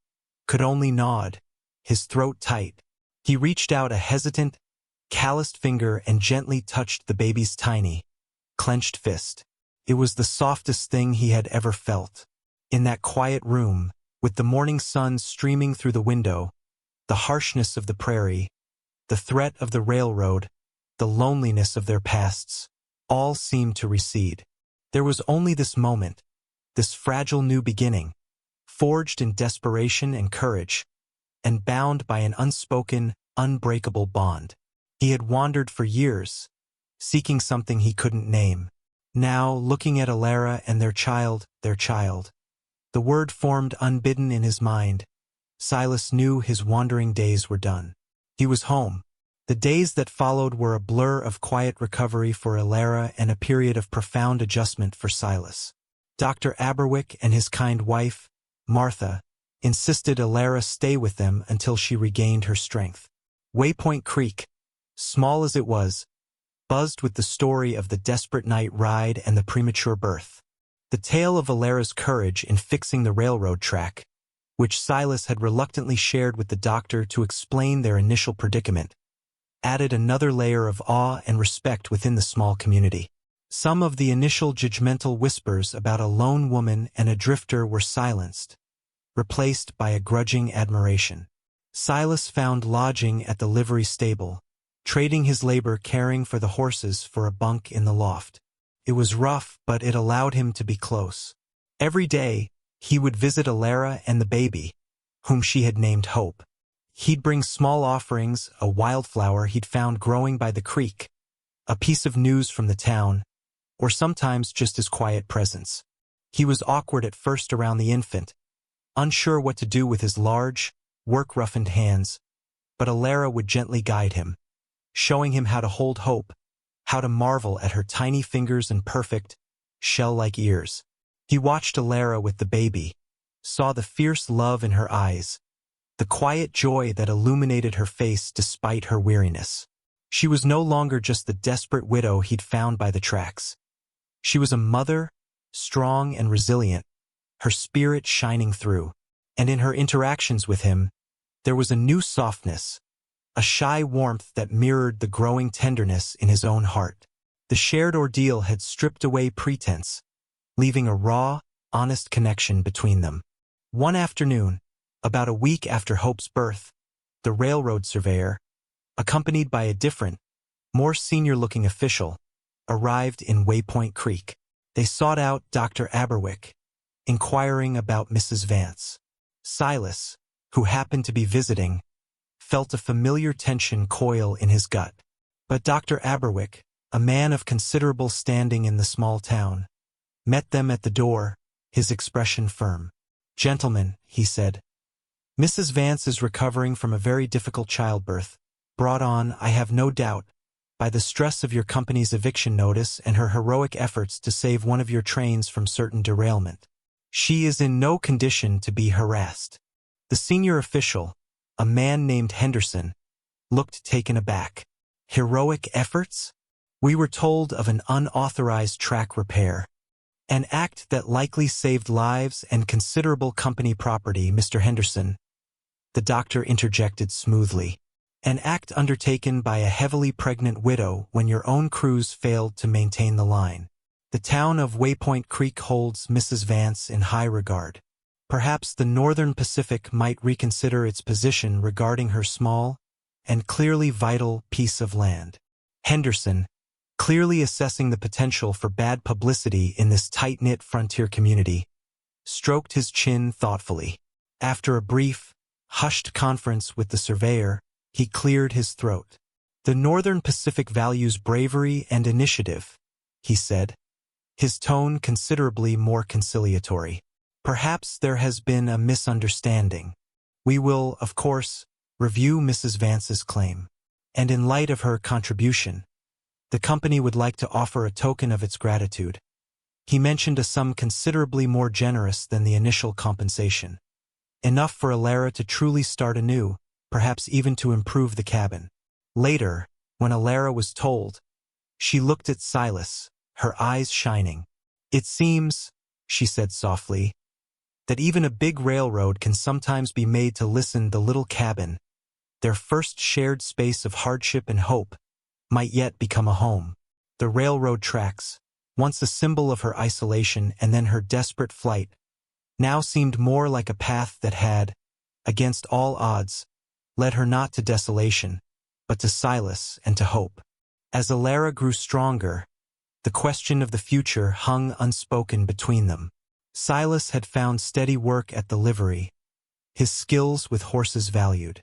could only nod, his throat tight. He reached out a hesitant, calloused finger and gently touched the baby's tiny, clenched fist. It was the softest thing he had ever felt. In that quiet room, with the morning sun streaming through the window, the harshness of the prairie, the threat of the railroad, the loneliness of their pasts, all seemed to recede. There was only this moment, this fragile new beginning, forged in desperation and courage, and bound by an unspoken, unbreakable bond. He had wandered for years, seeking something he couldn't name. Now, looking at Alara and their child, the word formed unbidden in his mind. Silas knew his wandering days were done. He was home. The days that followed were a blur of quiet recovery for Alara and a period of profound adjustment for Silas. Dr. Aberwick and his kind wife, Martha, insisted Alara stay with them until she regained her strength. Waypoint Creek, small as it was, buzzed with the story of the desperate night ride and the premature birth. The tale of Alara's courage in fixing the railroad track, which Silas had reluctantly shared with the doctor to explain their initial predicament, added another layer of awe and respect within the small community. Some of the initial judgmental whispers about a lone woman and a drifter were silenced, replaced by a grudging admiration. Silas found lodging at the livery stable, trading his labor caring for the horses for a bunk in the loft. It was rough, but it allowed him to be close. Every day, he would visit Alara and the baby, whom she had named Hope. He'd bring small offerings, a wildflower he'd found growing by the creek, a piece of news from the town, or sometimes just his quiet presence. He was awkward at first around the infant, unsure what to do with his large, work-roughened hands, but Alara would gently guide him, showing him how to hold Hope, how to marvel at her tiny fingers and perfect, shell-like ears. He watched Alara with the baby, saw the fierce love in her eyes, the quiet joy that illuminated her face despite her weariness. She was no longer just the desperate widow he'd found by the tracks. She was a mother, strong and resilient, her spirit shining through. And in her interactions with him, there was a new softness, a shy warmth that mirrored the growing tenderness in his own heart. The shared ordeal had stripped away pretense, leaving a raw, honest connection between them. One afternoon, about a week after Hope's birth, the railroad surveyor, accompanied by a different, more senior-looking official, arrived in Waypoint Creek. They sought out Dr. Aberwick, inquiring about Mrs. Vance. Silas, who happened to be visiting, felt a familiar tension coil in his gut. But Dr. Aberwick, a man of considerable standing in the small town, met them at the door, his expression firm. "Gentlemen," he said, "Mrs. Vance is recovering from a very difficult childbirth, brought on, I have no doubt, by the stress of your company's eviction notice and her heroic efforts to save one of your trains from certain derailment. She is in no condition to be harassed." The senior official, a man named Henderson, looked taken aback. "Heroic efforts? We were told of an unauthorized track repair. An act that likely saved lives and considerable company property, Mr. Henderson," the doctor interjected smoothly. "An act undertaken by a heavily pregnant widow when your own crews failed to maintain the line. The town of Waypoint Creek holds Mrs. Vance in high regard. Perhaps the Northern Pacific might reconsider its position regarding her small and clearly vital piece of land." Henderson, clearly assessing the potential for bad publicity in this tight-knit frontier community, stroked his chin thoughtfully. After a brief, hushed conference with the surveyor, he cleared his throat. "The Northern Pacific values bravery and initiative," he said, his tone considerably more conciliatory. "Perhaps there has been a misunderstanding. We will, of course, review Mrs. Vance's claim. And in light of her contribution, the company would like to offer a token of its gratitude." He mentioned a sum considerably more generous than the initial compensation. enough for Alara to truly start anew, perhaps even to improve the cabin. Later, when Alara was told, she looked at Silas, her eyes shining. "It seems," she said softly, "that even a big railroad can sometimes be made to listen. The little cabin, their first shared space of hardship and hope, might yet become a home." The railroad tracks, once a symbol of her isolation and then her desperate flight, now seemed more like a path that had, against all odds, led her not to desolation, but to Silas and to hope. As Alara grew stronger, the question of the future hung unspoken between them. Silas had found steady work at the livery, his skills with horses valued.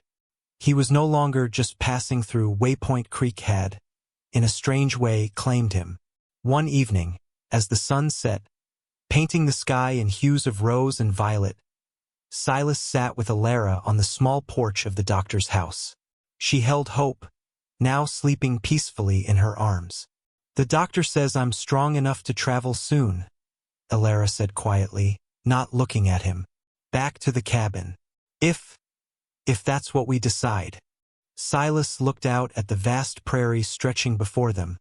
He was no longer just passing through. Waypoint Creek had, in a strange way, claimed him. One evening, as the sun set, painting the sky in hues of rose and violet, Silas sat with Alara on the small porch of the doctor's house. She held Hope, now sleeping peacefully in her arms. "The doctor says I'm strong enough to travel soon," Alara said quietly, not looking at him. "Back to the cabin. If that's what we decide." Silas looked out at the vast prairie stretching before them,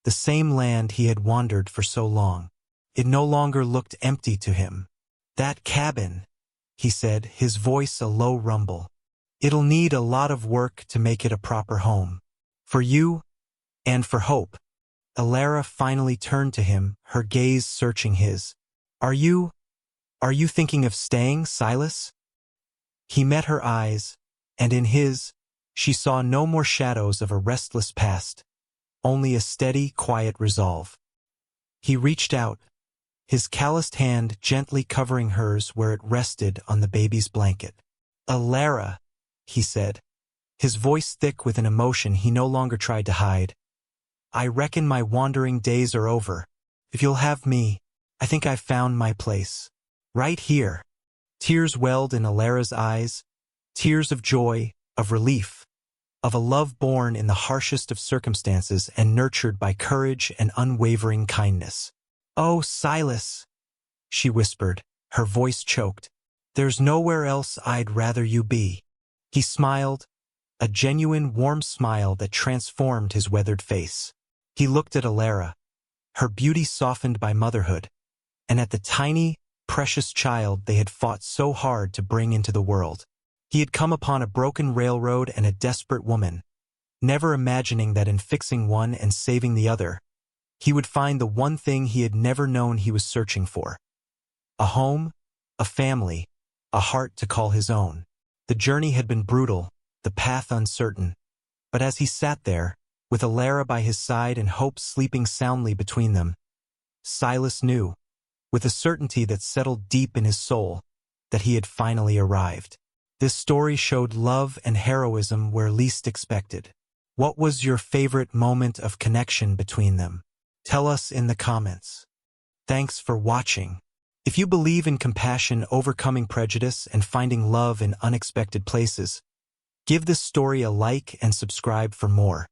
the same land he had wandered for so long. It no longer looked empty to him. "That cabin," he said, his voice a low rumble. "It'll need a lot of work to make it a proper home. For you, and for Hope." Alara finally turned to him, her gaze searching his. Are you thinking of staying, Silas?" He met her eyes, and in his, she saw no more shadows of a restless past, only a steady, quiet resolve. He reached out, his calloused hand gently covering hers where it rested on the baby's blanket. "Alara," he said, his voice thick with an emotion he no longer tried to hide. "I reckon my wandering days are over. If you'll have me, I think I've found my place. Right here." Tears welled in Alara's eyes, tears of joy, of relief, of a love born in the harshest of circumstances and nurtured by courage and unwavering kindness. "Oh, Silas," she whispered, her voice choked, "there's nowhere else I'd rather you be." He smiled, a genuine warm smile that transformed his weathered face. He looked at Alara, her beauty softened by motherhood, and at the tiny, precious child they had fought so hard to bring into the world. He had come upon a broken railroad and a desperate woman, never imagining that in fixing one and saving the other, he would find the one thing he had never known he was searching for. A home, a family, a heart to call his own. The journey had been brutal, the path uncertain, but as he sat there, with Alara by his side and Hope sleeping soundly between them, Silas knew, with a certainty that settled deep in his soul, that he had finally arrived. This story showed love and heroism where least expected. What was your favorite moment of connection between them? Tell us in the comments. Thanks for watching. If you believe in compassion, overcoming prejudice, and finding love in unexpected places, give this story a like and subscribe for more.